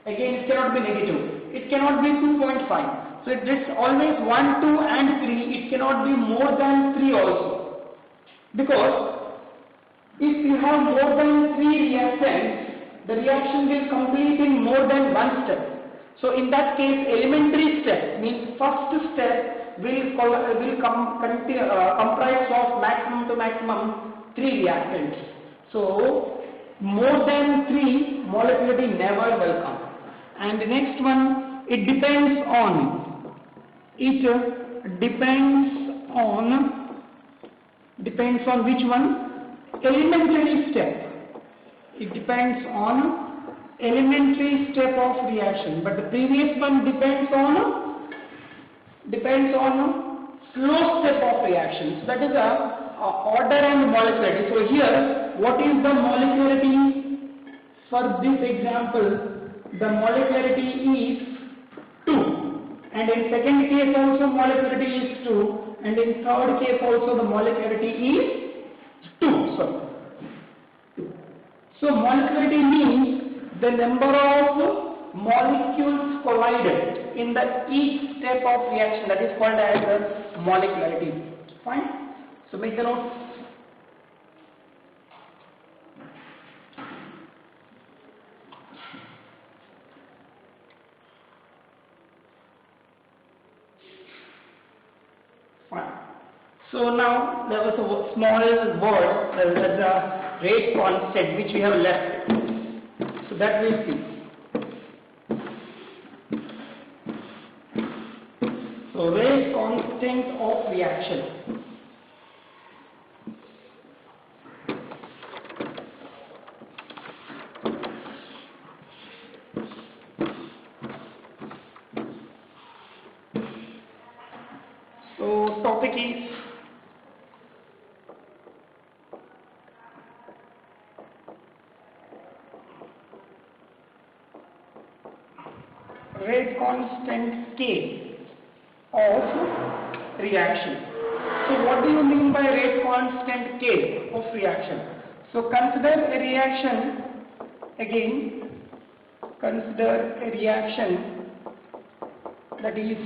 Again, it cannot be negative. It cannot be 2.5. So it is always 1, 2 and 3. It cannot be more than 3 also. Because if you have more than 3 reactants, the reaction will complete in more than one step. So in that case, elementary step means first step will comprise of maximum to maximum 3 reactants. So more than 3 molecularity never will come. And the next one, it depends on which one? Elementary step. It depends on elementary step of reaction, but the previous one depends on slow step of reaction. So that is a order and molecularity. So here, what is the molecularity for this example? The molecularity is 2. And in second case also molecularity is 2. And in third case also the molecularity is 2. So molecularity means the number of molecules collided in the each step of reaction. That is called as the molecularity. Fine. So make the notes. Fine. So now there was a small word, there was a rate constant which we have left. So that we'll see. So rate constant of reaction. So topic is rate constant K of reaction. So what do you mean by rate constant K of reaction? So consider a reaction, again consider a reaction that is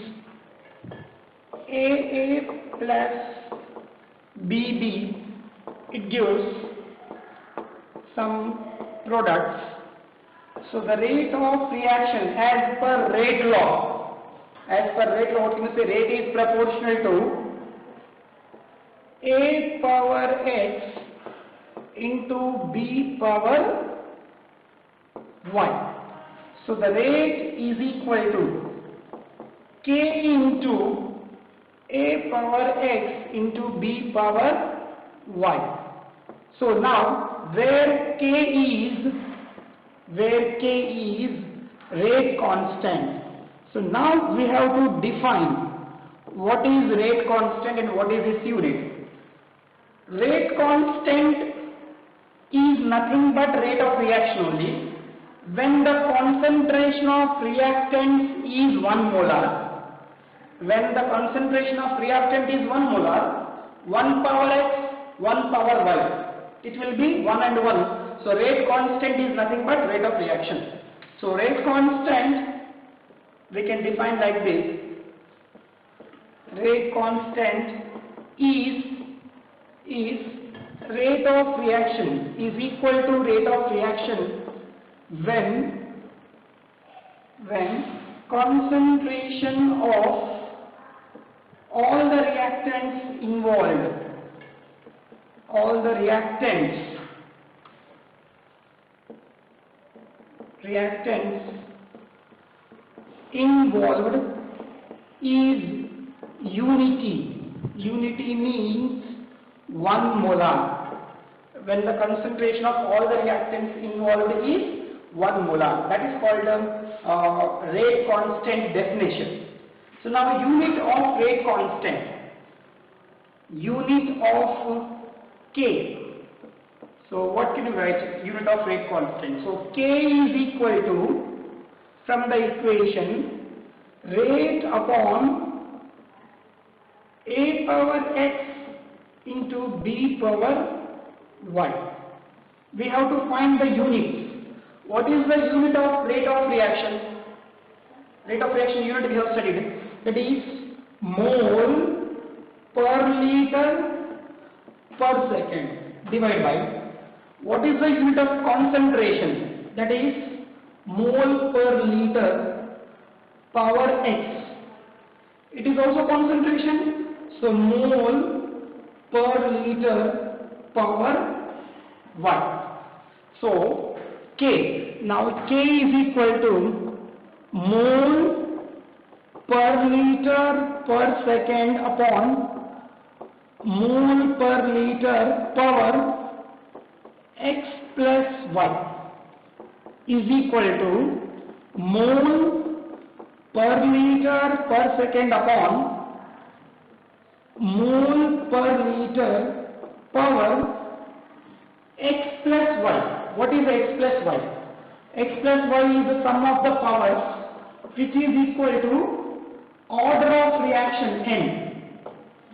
AA plus BB, it gives some products. So the rate of reaction as per rate law, what can you say, rate is proportional to A power X into B power Y. So the rate is equal to K into A power X into B power Y. So now where K is rate constant. So now we have to define what is rate constant and what is its unit. Rate constant is nothing but rate of reaction only when the concentration of reactant is 1 molar. When the concentration of reactant is 1 molar, 1 power x, 1 power y. It will be 1 and 1. So rate constant is nothing but rate of reaction. So rate constant we can define like this. Rate constant is rate of reaction is equal to rate of reaction when concentration of all the reactants involved is unity. Unity means 1 molar. When the concentration of all the reactants involved is 1 molar, that is called rate constant definition. So now unit of rate constant, unit of K. So what can you write? Unit of rate constant. So K is equal to, from the equation, rate upon A power x into B power y. We have to find the unit. What is the unit of rate of reaction? Rate of reaction unit we have studied. That is mole per liter per second divided by, what is the unit of concentration? That is mole per liter power x. It is also concentration, so mole per liter power y. So K, now K is equal to mole per liter per second upon mole per liter power x plus y is equal to mole per liter per second upon mole per liter power x plus y. What is x plus y? X plus y is the sum of the powers, which is equal to order of reaction n,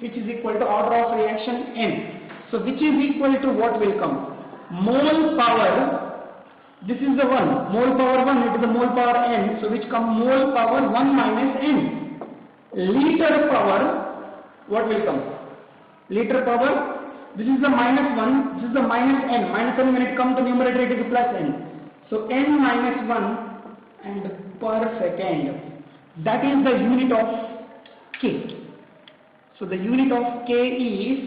which is equal to order of reaction n. So which is equal to what will come? Mole power, this is the 1, mole power 1, it is the mole power n, so which come mole power 1 minus n. Liter power, what will come? Liter power, this is the minus 1, this is the minus n. Minus n, when it comes to numerator, it is plus n. So n minus 1 and per second. That is the unit of K. So the unit of K is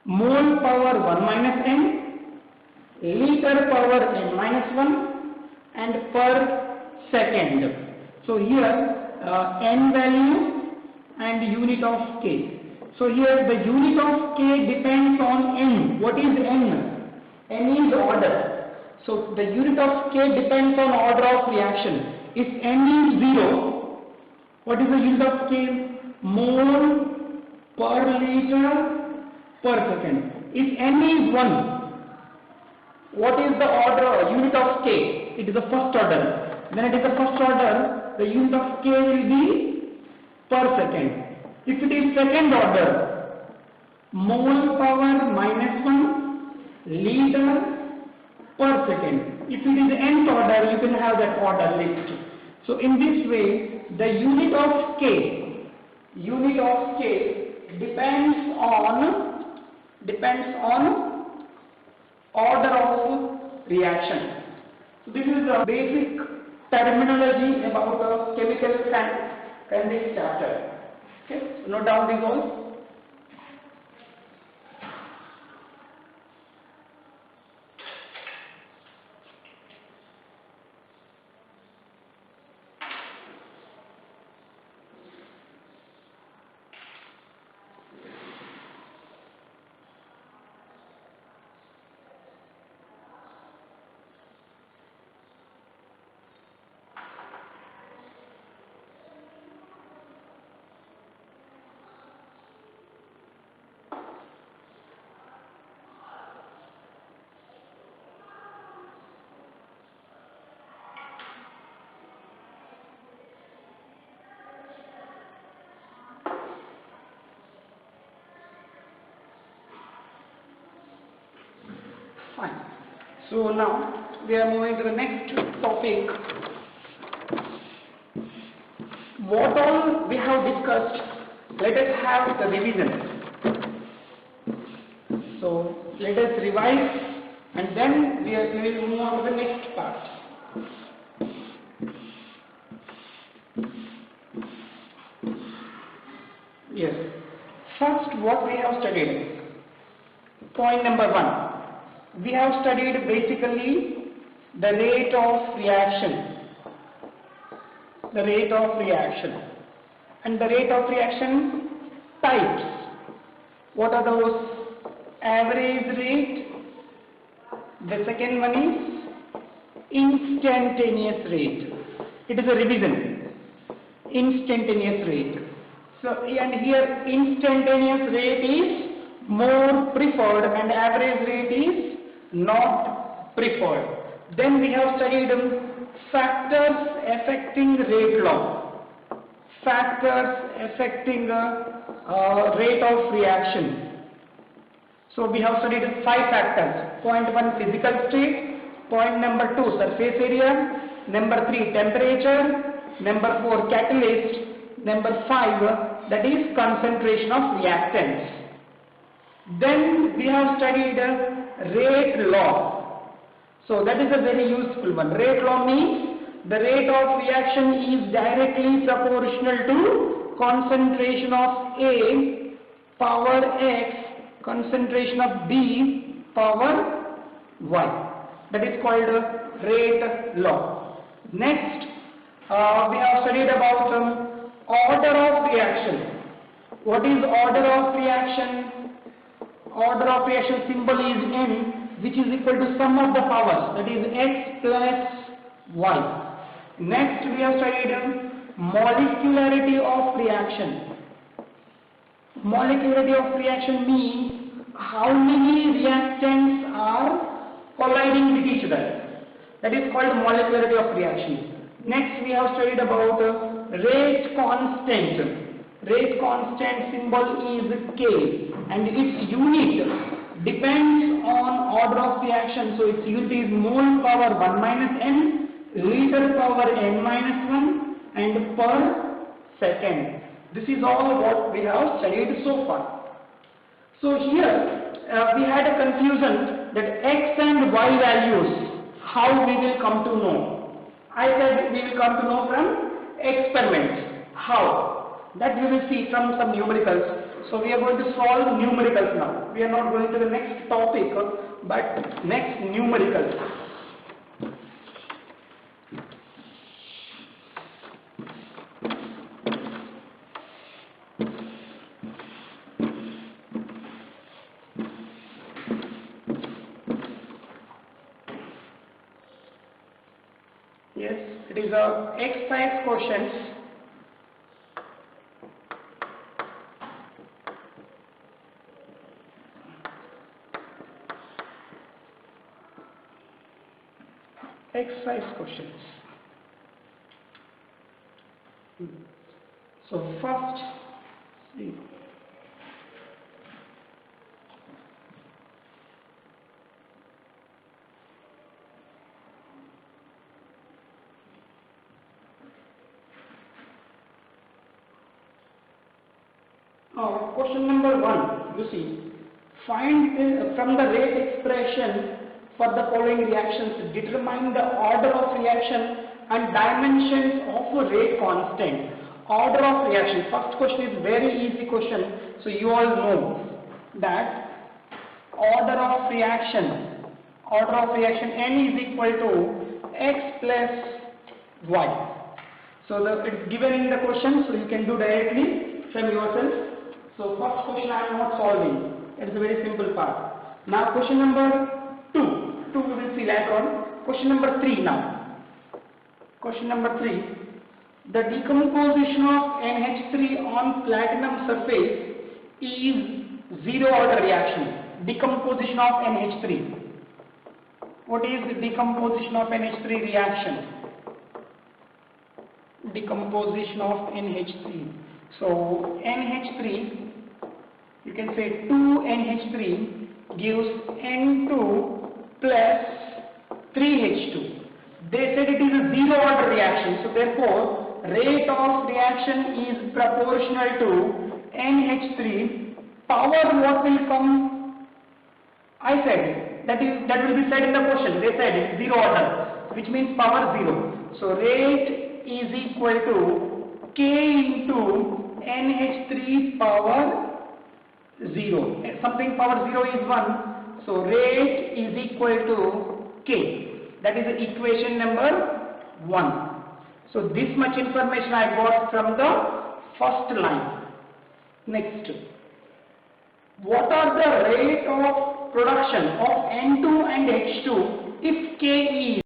mole power 1 minus n, liter power n minus 1 and per second. So here n value and unit of K. So here the unit of K depends on n. What is n? N is order. So the unit of K depends on order of reaction. If n is 0, what is the unit of K? Mole per liter per second. If n is 1, what is the order unit of K? It is the first order. When it is the first order, the unit of K will be per second. If it is second order, mole power minus 1 liter per second. If it is nth order, you can have that order list. So in this way, the unit of K depends on order of reaction. So this is the basic terminology about the chemical kinetics chapter. Okay, so note down these all. So now we are moving to the next topic. What all we have discussed, let us have the revision. So let us revise and then we will move on to the next part. Yes. First, what we have studied. Point number 1. We have studied basically the rate of reaction. The rate of reaction. And the rate of reaction types. What are those? Average rate. The second one is instantaneous rate. It is a revision. Instantaneous rate. So, and here instantaneous rate is more preferred and average rate is not preferred. Then we have studied factors affecting rate law. Factors affecting rate of reaction. So we have studied 5 factors. Point 1, physical state. Point number 2, surface area. Number 3, temperature. Number 4, catalyst. Number 5, that is concentration of reactants. Then we have studied rate law. So that is a very useful one. Rate law means the rate of reaction is directly proportional to concentration of A power X, concentration of B power Y. That is called rate law. Next, we have studied about order of reaction. What is order of reaction? Order of reaction symbol is N, which is equal to sum of the powers, that is X plus Y. Next we have studied molecularity of reaction. Molecularity of reaction means how many reactants are colliding with each other. That is called molecularity of reaction. Next we have studied about rate constant. Rate constant symbol is K and its unit depends on order of reaction. So its unit is mole power 1 minus n, liter power n minus 1 and per second. This is all what we have studied so far. So here we had a confusion that x and y values, how we will come to know. I said we will come to know from experiments. How? That we will see from some numericals. So we are going to solve numericals now. We are not going to the next topic, but next numericals. Yes, it is a exercise questions. Exercise questions. So first, see. Now, question number 1, you see, find from the rate expression for the following reactions, determine the order of reaction and dimensions of a rate constant. Order of reaction. First question is very easy question. So you all know that order of reaction n is equal to x plus y. So it's given in the question, so you can do directly from yourself. So first question I am not solving. It is a very simple part. Now question number 2 we will see later on. Question number 3 now. Question number 3. The decomposition of NH3 on platinum surface is zero order reaction. Decomposition of NH3. What is the decomposition of NH3 reaction? Decomposition of NH3. So NH3, you can say 2NH3 gives N2 plus NH2. They said it is a zero order reaction. So therefore, rate of reaction is proportional to NH3. Power what will come? I said that will be said in the question. They said it's zero order, which means power 0. So rate is equal to K into NH3 power 0. Something power 0 is 1. So rate is equal to K. That is equation number 1. So this much information I got from the first line. Next, what are the rate of production of N2 and H2 if K is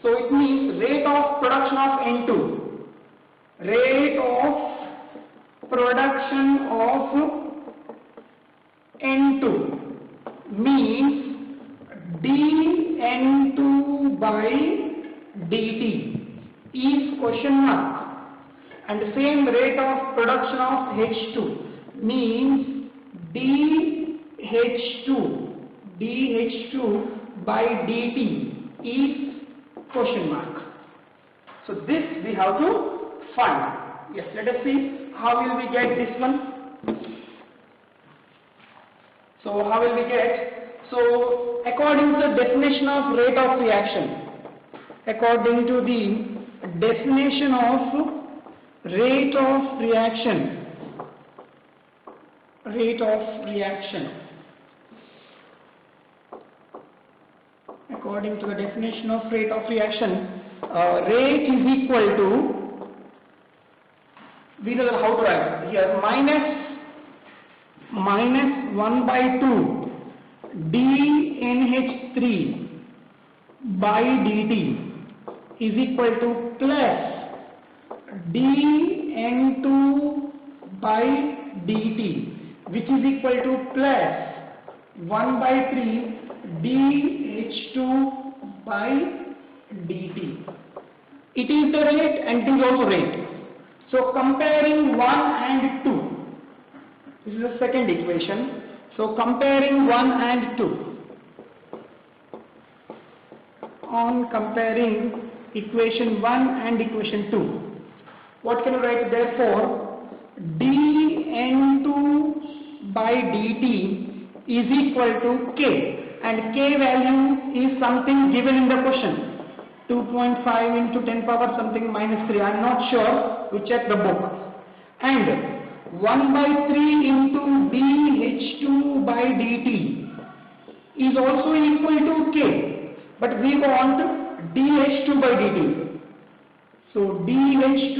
so it means rate of production of N2. Rate of production of N2 means dN2 by dt is question mark, and same rate of production of H2 means dH2 by dt is question mark. So this we have to find. Yes, let us see how will we get this one. So how will we get? So according to the definition of rate of reaction, according to the definition of rate of reaction, according to the definition of rate of reaction, rate is equal to, we know how to write here, minus 1 by 2 dNH3 by dt is equal to plus dN2 by dt, which is equal to plus 1 by 3 dH2 by dt. It is the rate and it is also rate. So comparing 1 and 2, this is the second equation. So comparing 1 and 2, on comparing equation 1 and equation 2, what can you write? Therefore, dN2 by dt is equal to K, and K value is something given in the question. 2.5 into 10 power something minus 3. I am not sure, you check the book. And 1 by 3 into dH2 by dt is also equal to K, but we want dH2 by dt. So dH2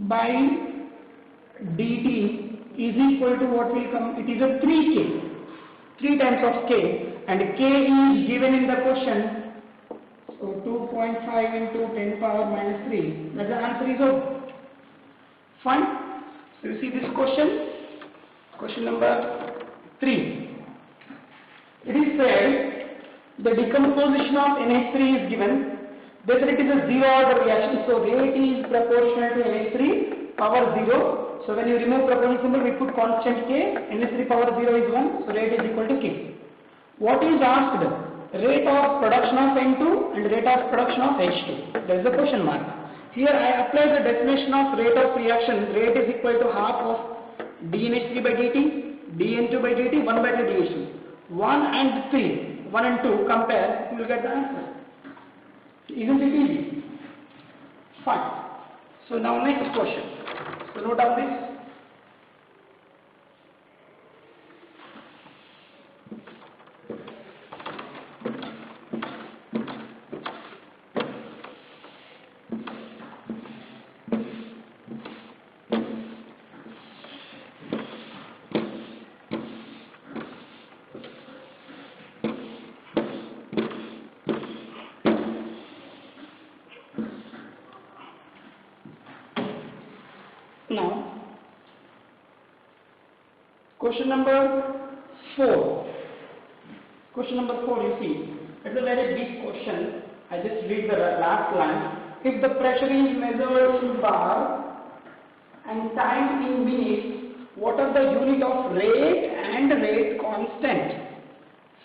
by dt is equal to what will come? It is a 3K, 3 times of K, and K is given in the question So 2.5 into 10 power minus 3. That's the answer is O. Fine. So you see this question. Question number 3. It is said the decomposition of NH3 is given. They said it is a zero order reaction. So rate is proportional to NH3 power 0. So when you remove proportional symbol, we put constant K. NH3 power 0 is 1. So rate is equal to K. What is asked? Rate of production of N2 and rate of production of H2. There is a question mark. Here I apply the definition of rate of reaction. Rate is equal to half of dNH3 by dt, dN2 by dt, 1 by dH2. 1 and 3, 1 and 2 compare, you will get the answer. Isn't it easy? Fine. So now next question. So note down this. Now, question number 4. Question number 4, you see, it's a very big question. I just read the last line. If the pressure is measured in bar and time in minutes, what are the unit of rate and rate constant?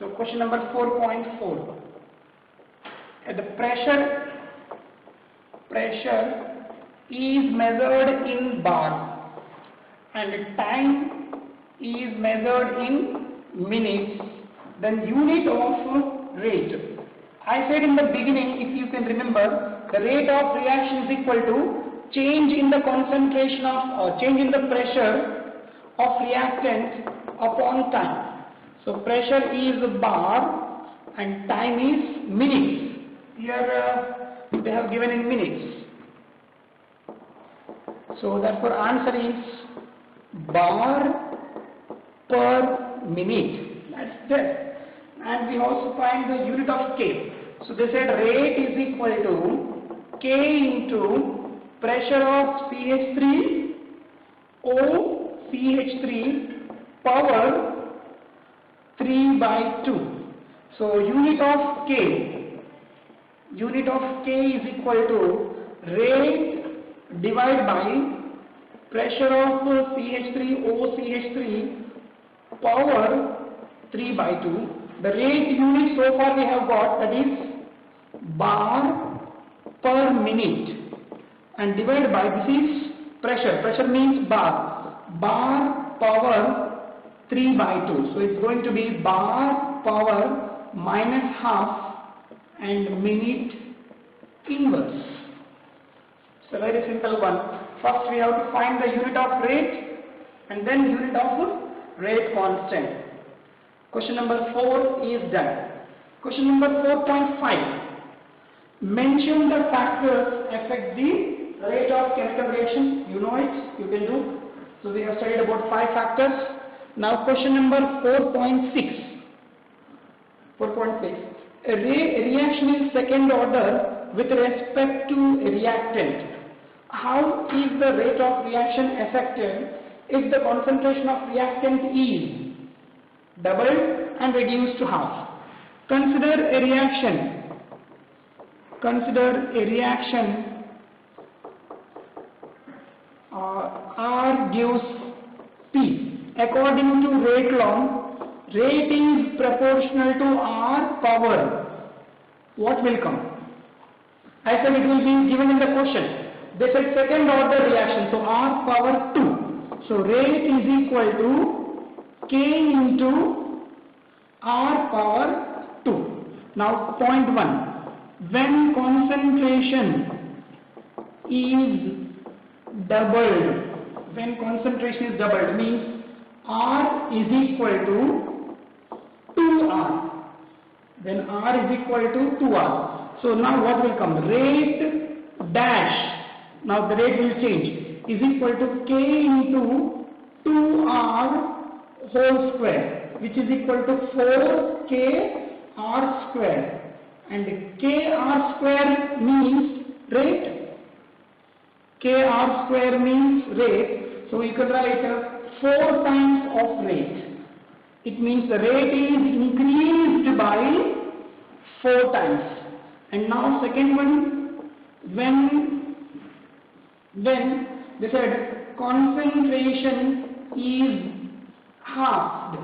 So question number 4.4. The pressure is measured in bar and time is measured in minutes, then unit of rate. I said in the beginning, if you can remember, the rate of reaction is equal to change in the concentration of or change in the pressure of reactant upon time. So pressure is bar and time is minutes. Here they have given in minutes. So therefore answer is bar per minute. That's there. And we also find the unit of K. So they said rate is equal to K into pressure of CH3 O CH3 power 3 by 2. So unit of K is equal to rate divided by pressure of CH3 O CH3 power 3 by 2. The rate unit so far we have got, that is bar per minute, and divided by, this is pressure means bar power 3 by 2. So it's going to be bar power minus half and minute inverse. It's a very simple one. First we have to find the unit of rate and then unit of rate constant. Question number 4 is done. Question number 4.5. Mention the factors affect the rate of chemical reaction. You know it, you can do. So we have studied about 5 factors. Now question number 4.6. A reaction is second order with respect to a reactant. How is the rate of reaction affected if the concentration of reactant is doubled and reduced to half? Consider a reaction R gives P. According to rate law, rate is proportional to R power. What will come? I said it will be given in the question. They said second order reaction, so R power 2. So rate is equal to K into R power 2. Now point 1. When concentration is doubled, means R is equal to 2R. Then R is equal to 2R. So now what will come? Rate dash. Now the rate will change. Is equal to K into 2R whole square, which is equal to 4K R square. and Kr square means rate. Kr square means rate. So you can write 4 times of rate. It means the rate is increased by 4 times. And now second one, when they said concentration is halved.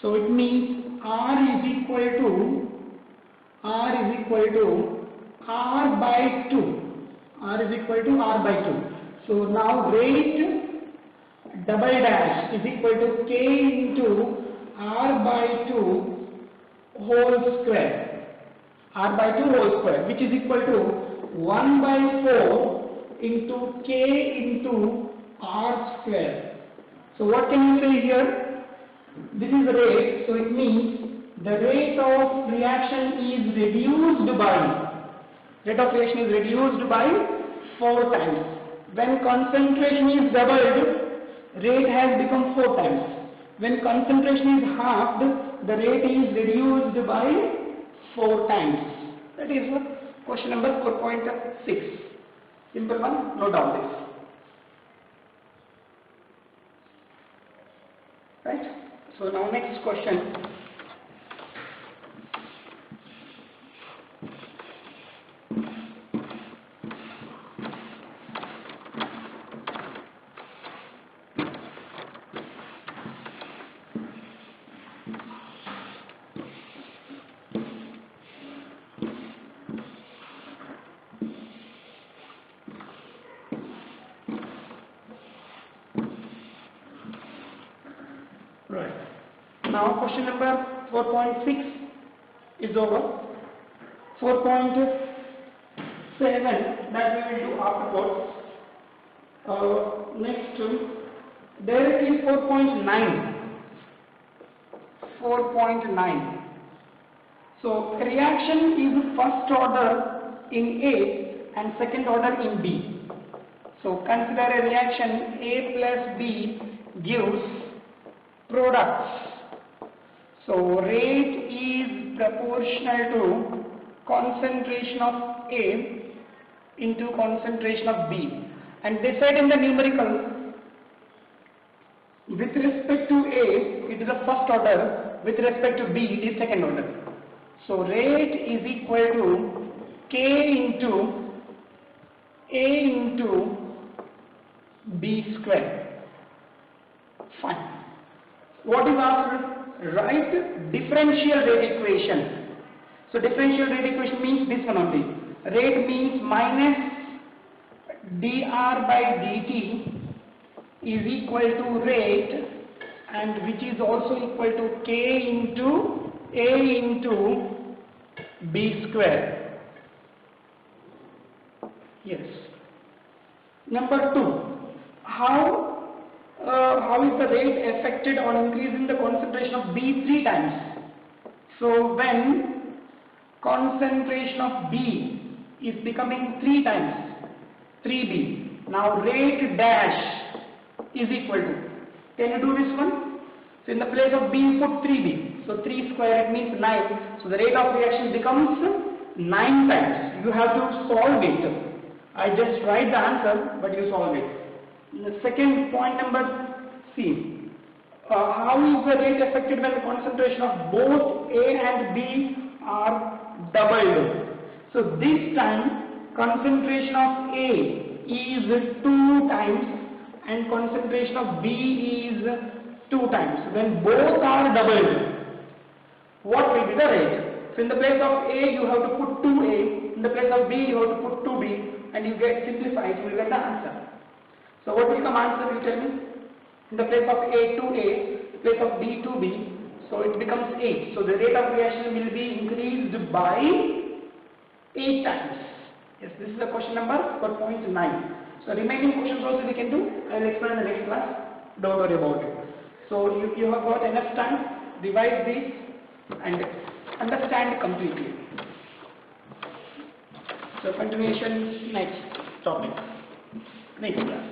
So it means R is equal to R by 2. R is equal to R by 2. So now rate double dash is equal to K into R by 2 whole square. R by 2 whole square, which is equal to 1 by 4 into K into R square. So what can you say here? This is the rate, so it means the rate of reaction is reduced by 4 times. When concentration is doubled, rate has become 4 times. When concentration is halved, the rate is reduced by 4 times. That is question number 4.6. Simple one, note down this. Right? So now next question. Right. Now question number 4.6 is over. 4.7 that we will do afterwards. Next, directly 4.9. 4.9. So reaction is first order in A and second order in B. So consider a reaction A plus B gives products. So rate is proportional to concentration of A into concentration of B. And they said in the numerical, with respect to A, it is the first order, with respect to B, it is second order. So rate is equal to K into A into B square. Fine. What is asked? Write differential rate equation. So differential rate equation means this one only. Rate means minus dr by dt is equal to rate, and which is also equal to K into A into B square. Yes. Number 2. How is the rate affected on increasing the concentration of B 3 times? So when concentration of B is becoming 3 times, 3B, now rate dash is equal to, can you do this one? So in the place of B you put 3B, so 3 square it means 9, so the rate of reaction becomes 9 times. You have to solve it. I just write the answer, but you solve it. The second point number C. How is the rate affected when the concentration of both A and B are doubled? So this time concentration of A is 2 times and concentration of B is 2 times. When both are doubled, what will be the rate? So in the place of A you have to put 2A, in the place of B you have to put 2B, and you get simplified, you will get the answer. So what will come answer, you tell me? In the place of A 2A, place of B 2B, so it becomes 8. So the rate of reaction will be increased by 8 times. Yes, this is the question number 4.9. So remaining questions also we can do. I will explain in the next class. Don't worry about it. So you have got enough time. Revise this and understand completely. So continuation next topic. Next class.